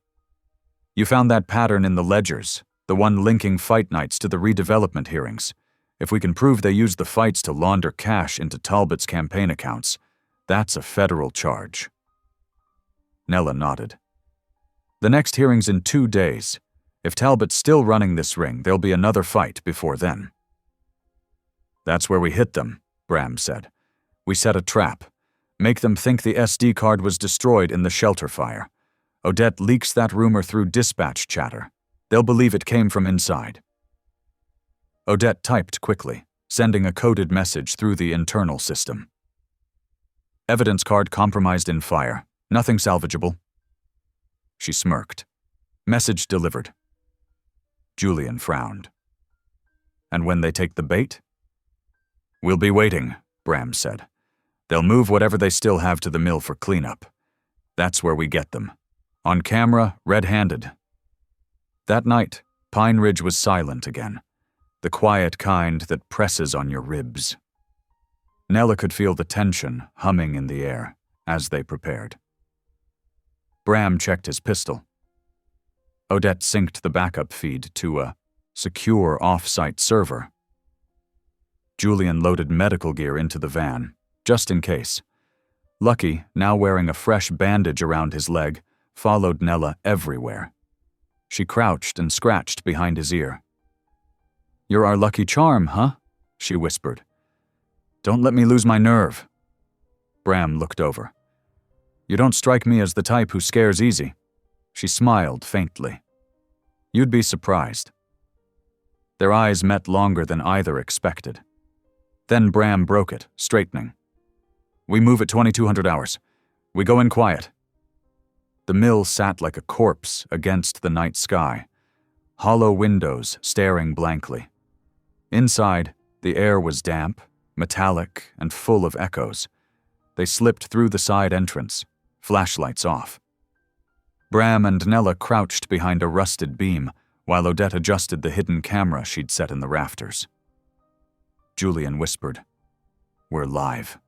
You found that pattern in the ledgers, the one linking fight nights to the redevelopment hearings. If we can prove they used the fights to launder cash into Talbot's campaign accounts, that's a federal charge. Nella nodded. The next hearing's in 2 days. If Talbot's still running this ring, there'll be another fight before then. That's where we hit them, Bram said. We set a trap. Make them think the SD card was destroyed in the shelter fire. Odette leaks that rumor through dispatch chatter. They'll believe it came from inside. Odette typed quickly, sending a coded message through the internal system. Evidence card compromised in fire. Nothing salvageable. She smirked. Message delivered. Julian frowned. And when they take the bait? We'll be waiting, Bram said. They'll move whatever they still have to the mill for cleanup. That's where we get them. On camera, red-handed. That night, Pine Ridge was silent again. The quiet kind that presses on your ribs. Nella could feel the tension humming in the air as they prepared. Bram checked his pistol. Odette synced the backup feed to a secure off-site server. Julian loaded medical gear into the van, just in case. Lucky, now wearing a fresh bandage around his leg, followed Nella everywhere. She crouched and scratched behind his ear. You're our lucky charm, huh? She whispered. Don't let me lose my nerve. Bram looked over. You don't strike me as the type who scares easy. She smiled faintly. You'd be surprised. Their eyes met longer than either expected. Then Bram broke it, straightening. We move at 2200 hours. We go in quiet. The mill sat like a corpse against the night sky, hollow windows staring blankly. Inside, the air was damp, metallic, and full of echoes. They slipped through the side entrance, flashlights off. Bram and Nella crouched behind a rusted beam while Odette adjusted the hidden camera she'd set in the rafters. Julian whispered, We're live.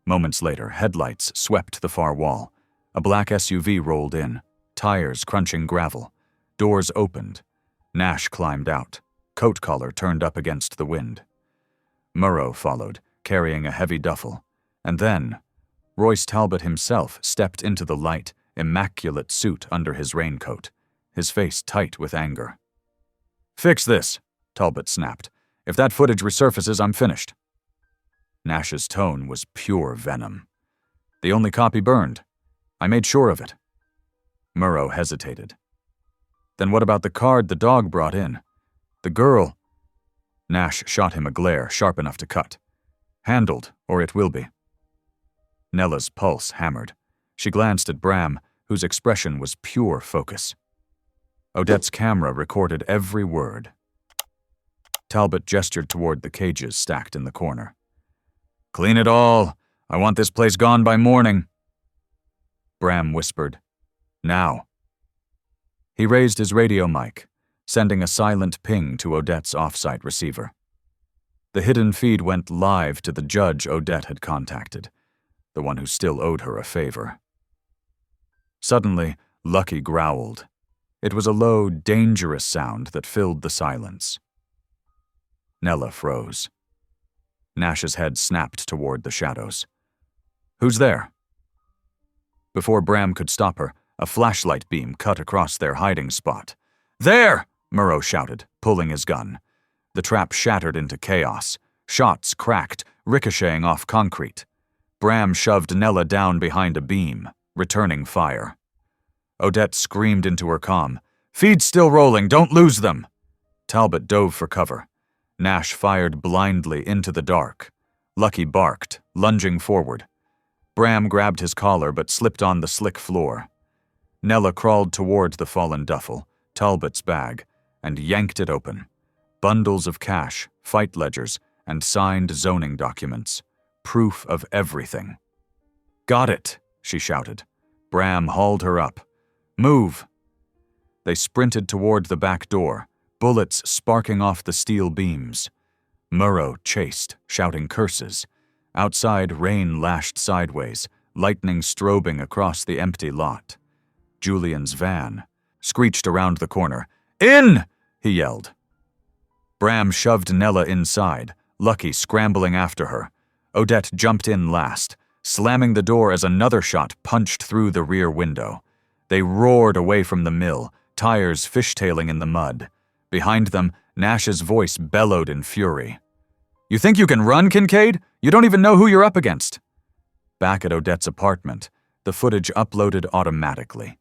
Moments later, headlights swept the far wall. A black SUV rolled in, tires crunching gravel. Doors opened. Nash climbed out, coat collar turned up against the wind. Murrow followed, carrying a heavy duffel. And then, Royce Talbot himself stepped into the light, immaculate suit under his raincoat, his face tight with anger. "Fix this," Talbot snapped. "If that footage resurfaces, I'm finished." Nash's tone was pure venom. "The only copy burned. I made sure of it." Murrow hesitated. "Then what about the card the dog brought in? The girl—" Nash shot him a glare sharp enough to cut. "Handled, or it will be." Nella's pulse hammered. She glanced at Bram, whose expression was pure focus. Odette's camera recorded every word. Talbot gestured toward the cages stacked in the corner. "Clean it all. I want this place gone by morning." Bram whispered, "Now." He raised his radio mic, sending a silent ping to Odette's off-site receiver. The hidden feed went live to the judge Odette had contacted, the one who still owed her a favor. Suddenly, Lucky growled. It was a low, dangerous sound that filled the silence. Nella froze. Nash's head snapped toward the shadows. "Who's there?" Before Bram could stop her, a flashlight beam cut across their hiding spot. "There!" Murrow shouted, pulling his gun. The trap shattered into chaos. Shots cracked, ricocheting off concrete. Bram shoved Nella down behind a beam, returning fire. Odette screamed into her comm, "Feed's still rolling, don't lose them!" Talbot dove for cover. Nash fired blindly into the dark. Lucky barked, lunging forward. Bram grabbed his collar but slipped on the slick floor. Nella crawled toward the fallen duffel, Talbot's bag, and yanked it open. Bundles of cash, fight ledgers, and signed zoning documents. Proof of everything. "Got it," she shouted. Bram hauled her up. "Move." They sprinted toward the back door, bullets sparking off the steel beams. Murrow chased, shouting curses. Outside, rain lashed sideways, lightning strobing across the empty lot. Julian's van screeched around the corner. "In!" he yelled. Bram shoved Nella inside, Lucky scrambling after her. Odette jumped in last, slamming the door as another shot punched through the rear window. They roared away from the mill, tires fishtailing in the mud. Behind them, Nash's voice bellowed in fury. "You think you can run, Kincaid? You don't even know who you're up against." Back at Odette's apartment, the footage uploaded automatically.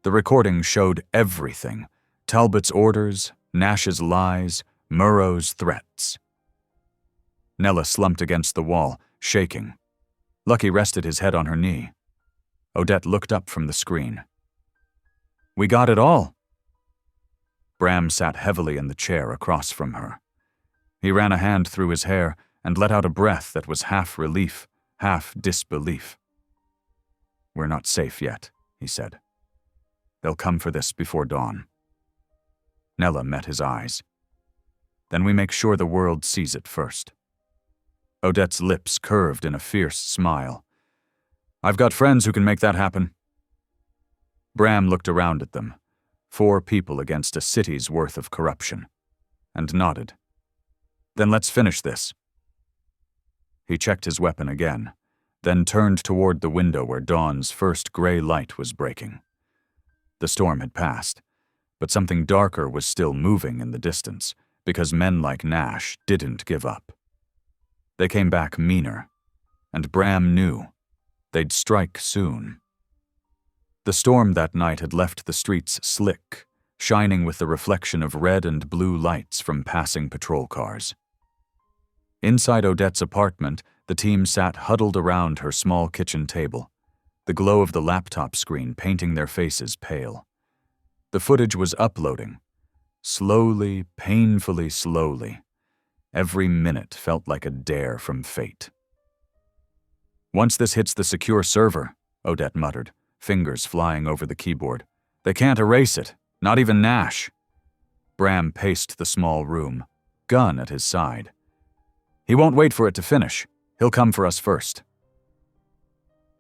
The recording showed everything: Talbot's orders, Nash's lies, Murrow's threats. Nella slumped against the wall, shaking. Lucky rested his head on her knee. Odette looked up from the screen. "We got it all." Bram sat heavily in the chair across from her. He ran a hand through his hair and let out a breath that was half relief, half disbelief. "We're not safe yet," he said. "They'll come for this before dawn." Nella met his eyes. "Then we make sure the world sees it first." Odette's lips curved in a fierce smile. "I've got friends who can make that happen." Bram looked around at them, 4 people against a city's worth of corruption, and nodded. "Then let's finish this." He checked his weapon again, then turned toward the window where dawn's first gray light was breaking. The storm had passed, but something darker was still moving in the distance, because men like Nash didn't give up. They came back meaner, and Bram knew they'd strike soon. The storm that night had left the streets slick, shining with the reflection of red and blue lights from passing patrol cars. Inside Odette's apartment, the team sat huddled around her small kitchen table, the glow of the laptop screen painting their faces pale. The footage was uploading, slowly, painfully slowly. Every minute felt like a dare from fate. "Once this hits the secure server," Odette muttered, fingers flying over the keyboard, "they can't erase it, not even Nash." Bram paced the small room, gun at his side. "He won't wait for it to finish. He'll come for us first."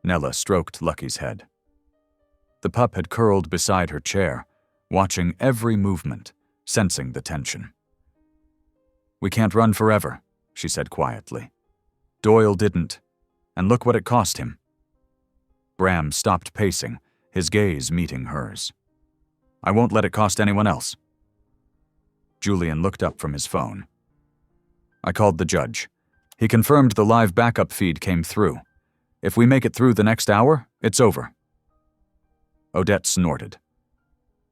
Nella stroked Lucky's head. The pup had curled beside her chair, watching every movement, sensing the tension. "We can't run forever," she said quietly. "Doyle didn't, and look what it cost him." Bram stopped pacing, his gaze meeting hers. I won't let it cost anyone else." Julian looked up from his phone. "I called the judge. He confirmed the live backup feed came through. If we make it through the next hour, it's over." Odette snorted.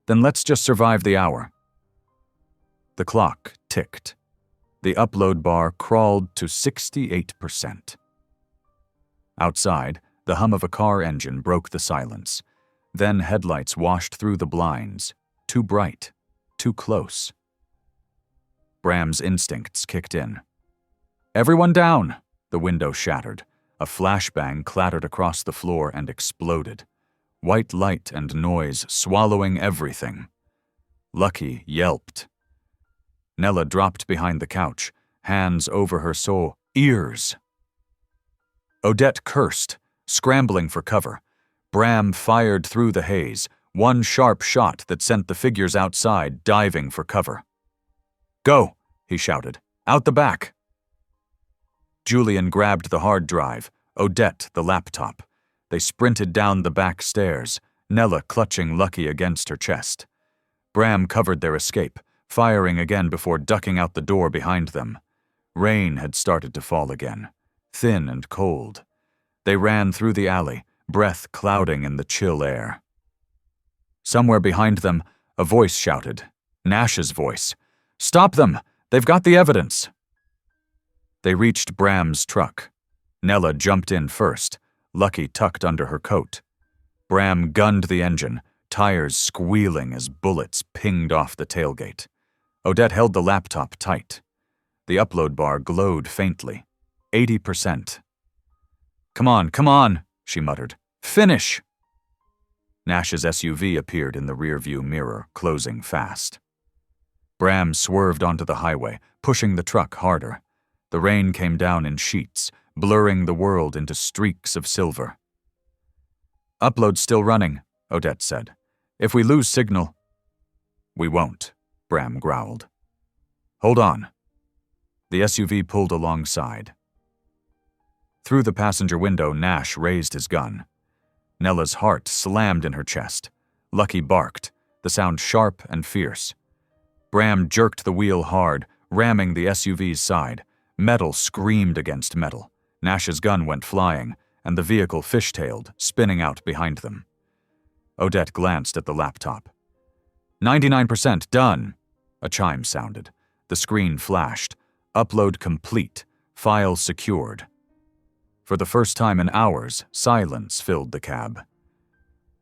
"Then let's just survive the hour." The clock ticked. The upload bar crawled to 68%. Outside, the hum of a car engine broke the silence. Then headlights washed through the blinds. Too bright. Too close. Bram's instincts kicked in. "Everyone down!" The window shattered. A flashbang clattered across the floor and exploded. White light and noise swallowing everything. Lucky yelped. Nella dropped behind the couch, hands over her ears. Odette cursed, scrambling for cover. Bram fired through the haze, one sharp shot that sent the figures outside diving for cover. "Go!" he shouted. "Out the back!" Julian grabbed the hard drive, Odette the laptop. They sprinted down the back stairs, Nella clutching Lucky against her chest. Bram covered their escape, firing again before ducking out the door behind them. Rain had started to fall again, thin and cold. They ran through the alley, breath clouding in the chill air. Somewhere behind them, a voice shouted, Nash's voice. "Stop them! They've got the evidence!" They reached Bram's truck. Nella jumped in first, Lucky tucked under her coat. Bram gunned the engine, tires squealing as bullets pinged off the tailgate. Odette held the laptop tight. The upload bar glowed faintly. 80%. Come on," she muttered. "Finish!" Nash's SUV appeared in the rearview mirror, closing fast. Bram swerved onto the highway, pushing the truck harder. The rain came down in sheets, blurring the world into streaks of silver. "Upload's still running," Odette said. "If we lose signal—" "We won't," Bram growled. "Hold on." The SUV pulled alongside. Through the passenger window, Nash raised his gun. Nella's heart slammed in her chest. Lucky barked, the sound sharp and fierce. Bram jerked the wheel hard, ramming the SUV's side. Metal screamed against metal. Nash's gun went flying, and the vehicle fishtailed, spinning out behind them. Odette glanced at the laptop. 99% done, a chime sounded. The screen flashed. Upload complete. File secured. For the first time in hours, silence filled the cab.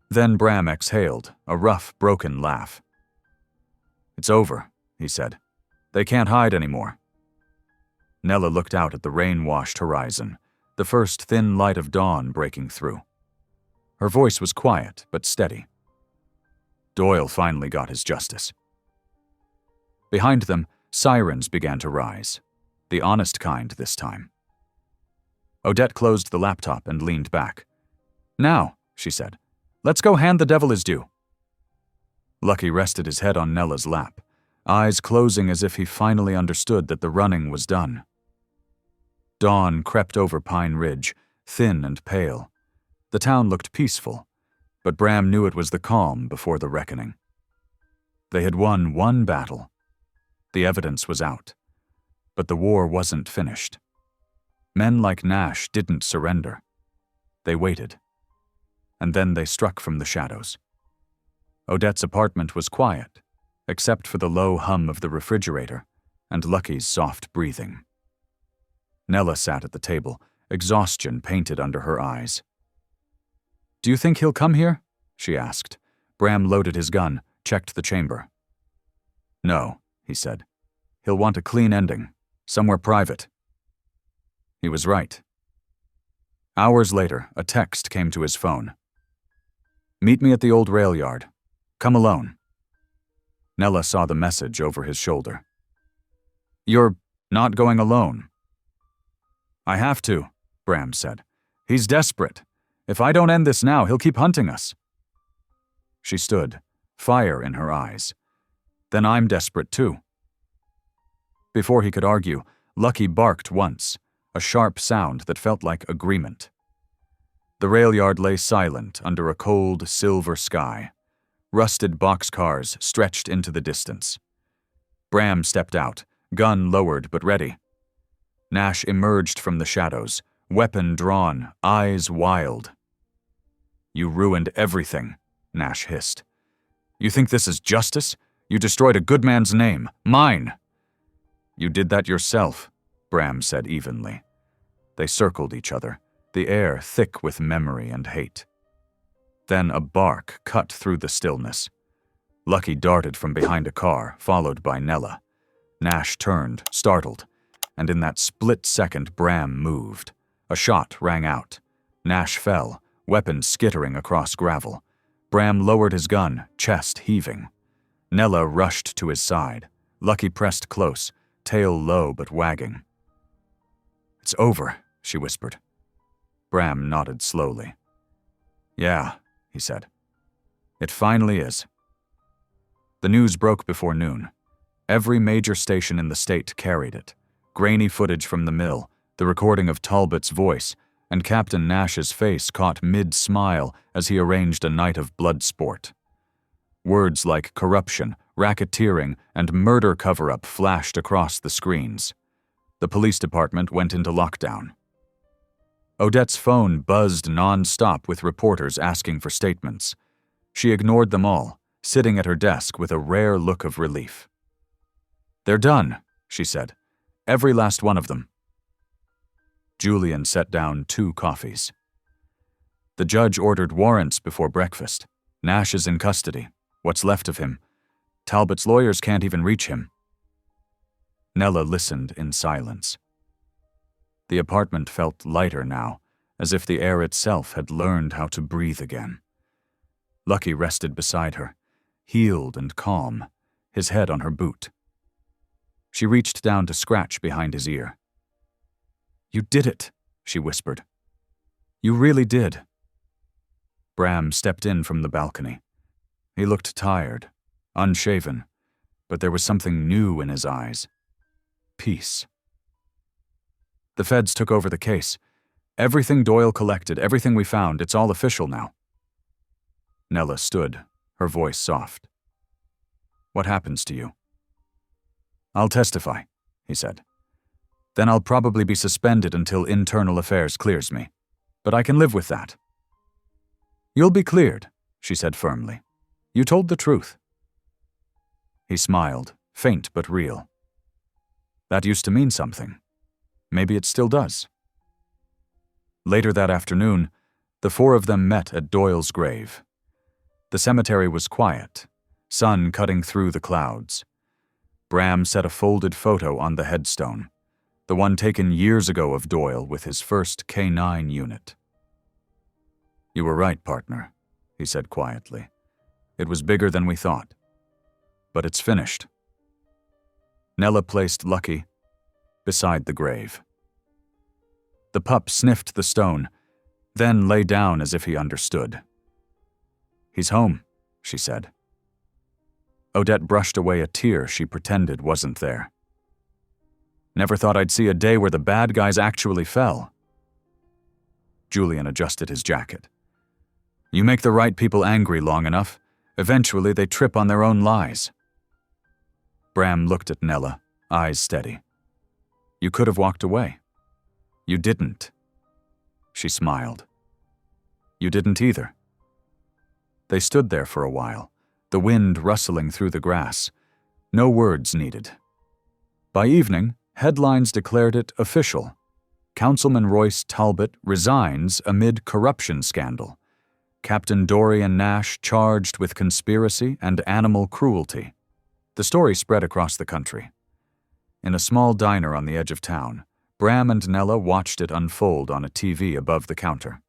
Then Bram exhaled, a rough, broken laugh. "It's over," he said. "They can't hide anymore." Nella looked out at the rain-washed horizon, the first thin light of dawn breaking through. Her voice was quiet but steady. Doyle finally got his justice. Behind them, sirens began to rise. The honest kind this time. Odette closed the laptop and leaned back. "Now," she said, "let's go hand the devil his due." Lucky rested his head on Nella's lap, eyes closing as if he finally understood that the running was done. Dawn crept over Pine Ridge, thin and pale. The town looked peaceful, but Bram knew it was the calm before the reckoning. They had won one battle. The evidence was out. But the war wasn't finished. Men like Nash didn't surrender. They waited. And then they struck from the shadows. Odette's apartment was quiet, except for the low hum of the refrigerator and Lucky's soft breathing. Nella sat at the table, exhaustion painted under her eyes. "Do you think he'll come here?" she asked. Bram loaded his gun, checked the chamber. "No," he said. "He'll want a clean ending, somewhere private." He was right. Hours later, a text came to his phone. "Meet me at the old rail yard. Come alone." Nella saw the message over his shoulder. "You're not going alone." "I have to," Bram said. "He's desperate. If I don't end this now, he'll keep hunting us." She stood, fire in her eyes. "Then I'm desperate too." Before he could argue, Lucky barked once, a sharp sound that felt like agreement. The rail yard lay silent under a cold, silver sky. Rusted boxcars stretched into the distance. Bram stepped out, gun lowered but ready. Nash emerged from the shadows, weapon drawn, eyes wild. "You ruined everything," Nash hissed. "You think this is justice? You destroyed a good man's name, mine." "You did that yourself," Bram said evenly. They circled each other, the air thick with memory and hate. Then a bark cut through the stillness. Lucky darted from behind a car, followed by Nella. Nash turned, startled, and in that split second Bram moved. A shot rang out. Nash fell, weapon skittering across gravel. Bram lowered his gun, chest heaving. Nella rushed to his side. Lucky pressed close, tail low but wagging. "It's over," she whispered. Bram nodded slowly. "Yeah," he said. "It finally is." The news broke before noon. Every major station in the state carried it. Grainy footage from the mill, the recording of Talbot's voice, and Captain Nash's face caught mid-smile as he arranged a night of blood sport. Words like corruption, racketeering, and murder cover-up flashed across the screens. The police department went into lockdown. Odette's phone buzzed non-stop with reporters asking for statements. She ignored them all, sitting at her desk with a rare look of relief. "They're done," she said. "Every last one of them." Julian set down 2 coffees. "The judge ordered warrants before breakfast. Nash is in custody. What's left of him. Talbot's lawyers can't even reach him." Nella listened in silence. The apartment felt lighter now, as if the air itself had learned how to breathe again. Lucky rested beside her, healed and calm, his head on her boot. She reached down to scratch behind his ear. "You did it," she whispered. "You really did." Bram stepped in from the balcony. He looked tired, unshaven, but there was something new in his eyes. Peace. "The feds took over the case. Everything Doyle collected, everything we found, it's all official now." Nella stood, her voice soft. "What happens to you?" "I'll testify," he said. "Then I'll probably be suspended until Internal Affairs clears me. But I can live with that." "You'll be cleared," she said firmly. "You told the truth." He smiled, faint but real. "That used to mean something. Maybe it still does." Later that afternoon, the 4 of them met at Doyle's grave. The cemetery was quiet, sun cutting through the clouds. Bram set a folded photo on the headstone, the one taken years ago of Doyle with his first K9 unit. "You were right, partner," he said quietly. "It was bigger than we thought. But it's finished." Nella placed Lucky beside the grave. The pup sniffed the stone, then lay down as if he understood. "He's home," she said. Odette brushed away a tear she pretended wasn't there. "Never thought I'd see a day where the bad guys actually fell." Julian adjusted his jacket. "You make the right people angry long enough, eventually they trip on their own lies." Bram looked at Nella, eyes steady. "You could have walked away. You didn't." She smiled. "You didn't either." They stood there for a while, the wind rustling through the grass. No words needed. By evening, headlines declared it official. Councilman Royce Talbot resigns amid corruption scandal. Captain Dorian Nash charged with conspiracy and animal cruelty. The story spread across the country. In a small diner on the edge of town, Bram and Nella watched it unfold on a TV above the counter.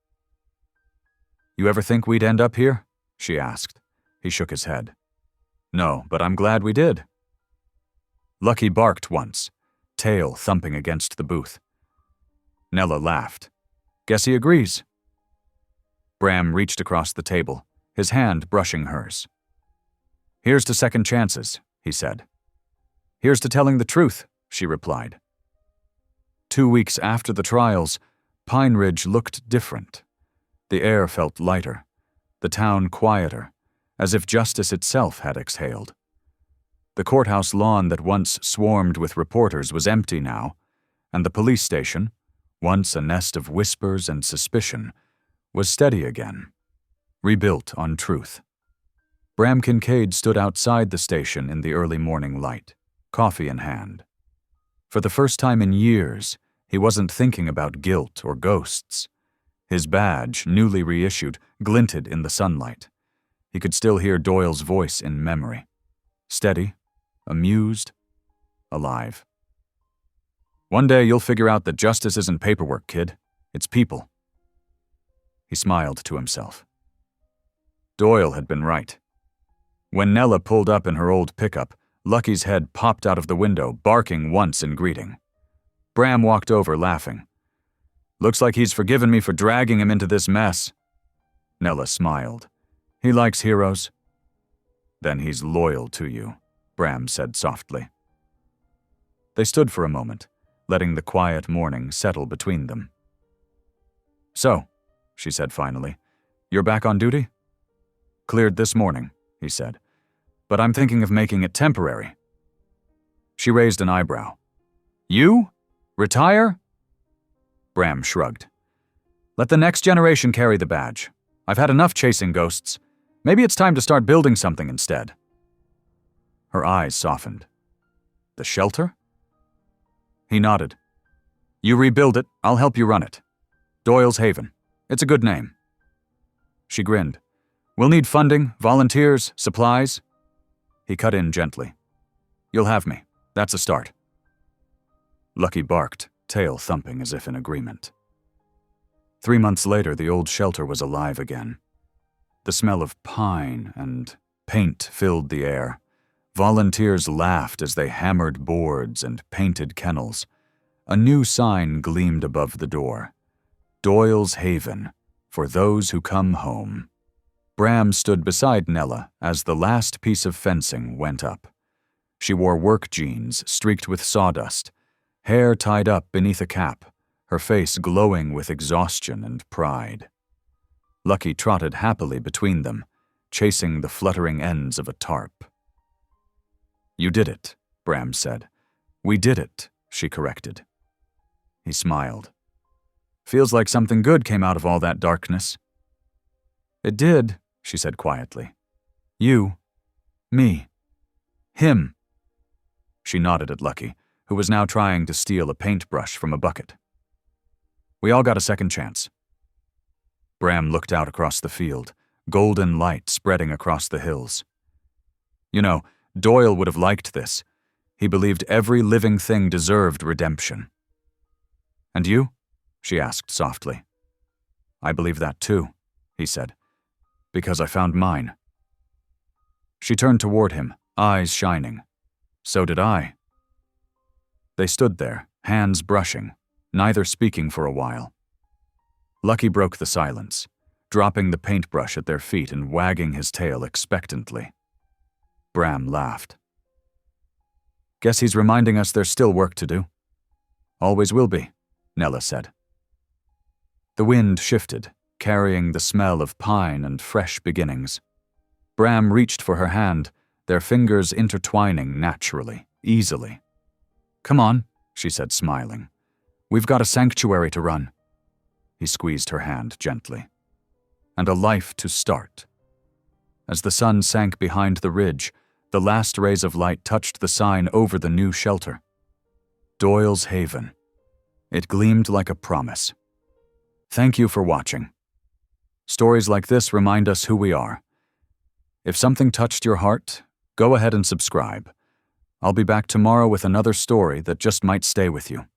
"You ever think we'd end up here?" she asked. He shook his head. "No, but I'm glad we did." Lucky barked once, tail thumping against the booth. Nella laughed. "Guess he agrees." Bram reached across the table, his hand brushing hers. "Here's to second chances," he said. "Here's to telling the truth," she replied. 2 weeks after the trials, Pine Ridge looked different. The air felt lighter, the town quieter, as if justice itself had exhaled. The courthouse lawn that once swarmed with reporters was empty now, and the police station, once a nest of whispers and suspicion, was steady again, rebuilt on truth. Bram Kincaid stood outside the station in the early morning light, coffee in hand. For the first time in years, he wasn't thinking about guilt or ghosts. His badge, newly reissued, glinted in the sunlight. He could still hear Doyle's voice in memory. Steady, amused, alive. "One day you'll figure out that justice isn't paperwork, kid. It's people." He smiled to himself. Doyle had been right. When Nella pulled up in her old pickup, Lucky's head popped out of the window, barking once in greeting. Bram walked over, laughing. "Looks like he's forgiven me for dragging him into this mess." Nella smiled. "He likes heroes." "Then he's loyal to you," Bram said softly. They stood for a moment, letting the quiet morning settle between them. "So," she said finally, "you're back on duty?" "Cleared this morning," he said, "but I'm thinking of making it temporary." She raised an eyebrow. "You? Retire?" Bram shrugged. "Let the next generation carry the badge. I've had enough chasing ghosts. Maybe it's time to start building something instead." Her eyes softened. "The shelter?" He nodded. "You rebuild it, I'll help you run it. Doyle's Haven. It's a good name." She grinned. "We'll need funding, volunteers, supplies." He cut in gently. "You'll have me. That's a start." Lucky barked, tail thumping as if in agreement. 3 months later, the old shelter was alive again. The smell of pine and paint filled the air. Volunteers laughed as they hammered boards and painted kennels. A new sign gleamed above the door. Doyle's Haven, for those who come home. Bram stood beside Nella as the last piece of fencing went up. She wore work jeans streaked with sawdust, hair tied up beneath a cap, her face glowing with exhaustion and pride. Lucky trotted happily between them, chasing the fluttering ends of a tarp. "You did it," Bram said. "We did it," she corrected. He smiled. "Feels like something good came out of all that darkness." "It did," she said quietly. "You. Me. Him." She nodded at Lucky, who was now trying to steal a paintbrush from a bucket. "We all got a second chance." Bram looked out across the field, golden light spreading across the hills. "You know, Doyle would have liked this. He believed every living thing deserved redemption." "And you?" she asked softly. "I believe that too," he said, "because I found mine." She turned toward him, eyes shining. "So did I." They stood there, hands brushing, neither speaking for a while. Lucky broke the silence, dropping the paintbrush at their feet and wagging his tail expectantly. Bram laughed. "Guess he's reminding us there's still work to do." "Always will be," Nella said. The wind shifted, carrying the smell of pine and fresh beginnings. Bram reached for her hand, their fingers intertwining naturally, easily. "Come on," she said, smiling. "We've got a sanctuary to run." He squeezed her hand gently. "And a life to start." As the sun sank behind the ridge, the last rays of light touched the sign over the new shelter. Doyle's Haven. It gleamed like a promise. Thank you for watching. Stories like this remind us who we are. If something touched your heart, go ahead and subscribe. I'll be back tomorrow with another story that just might stay with you.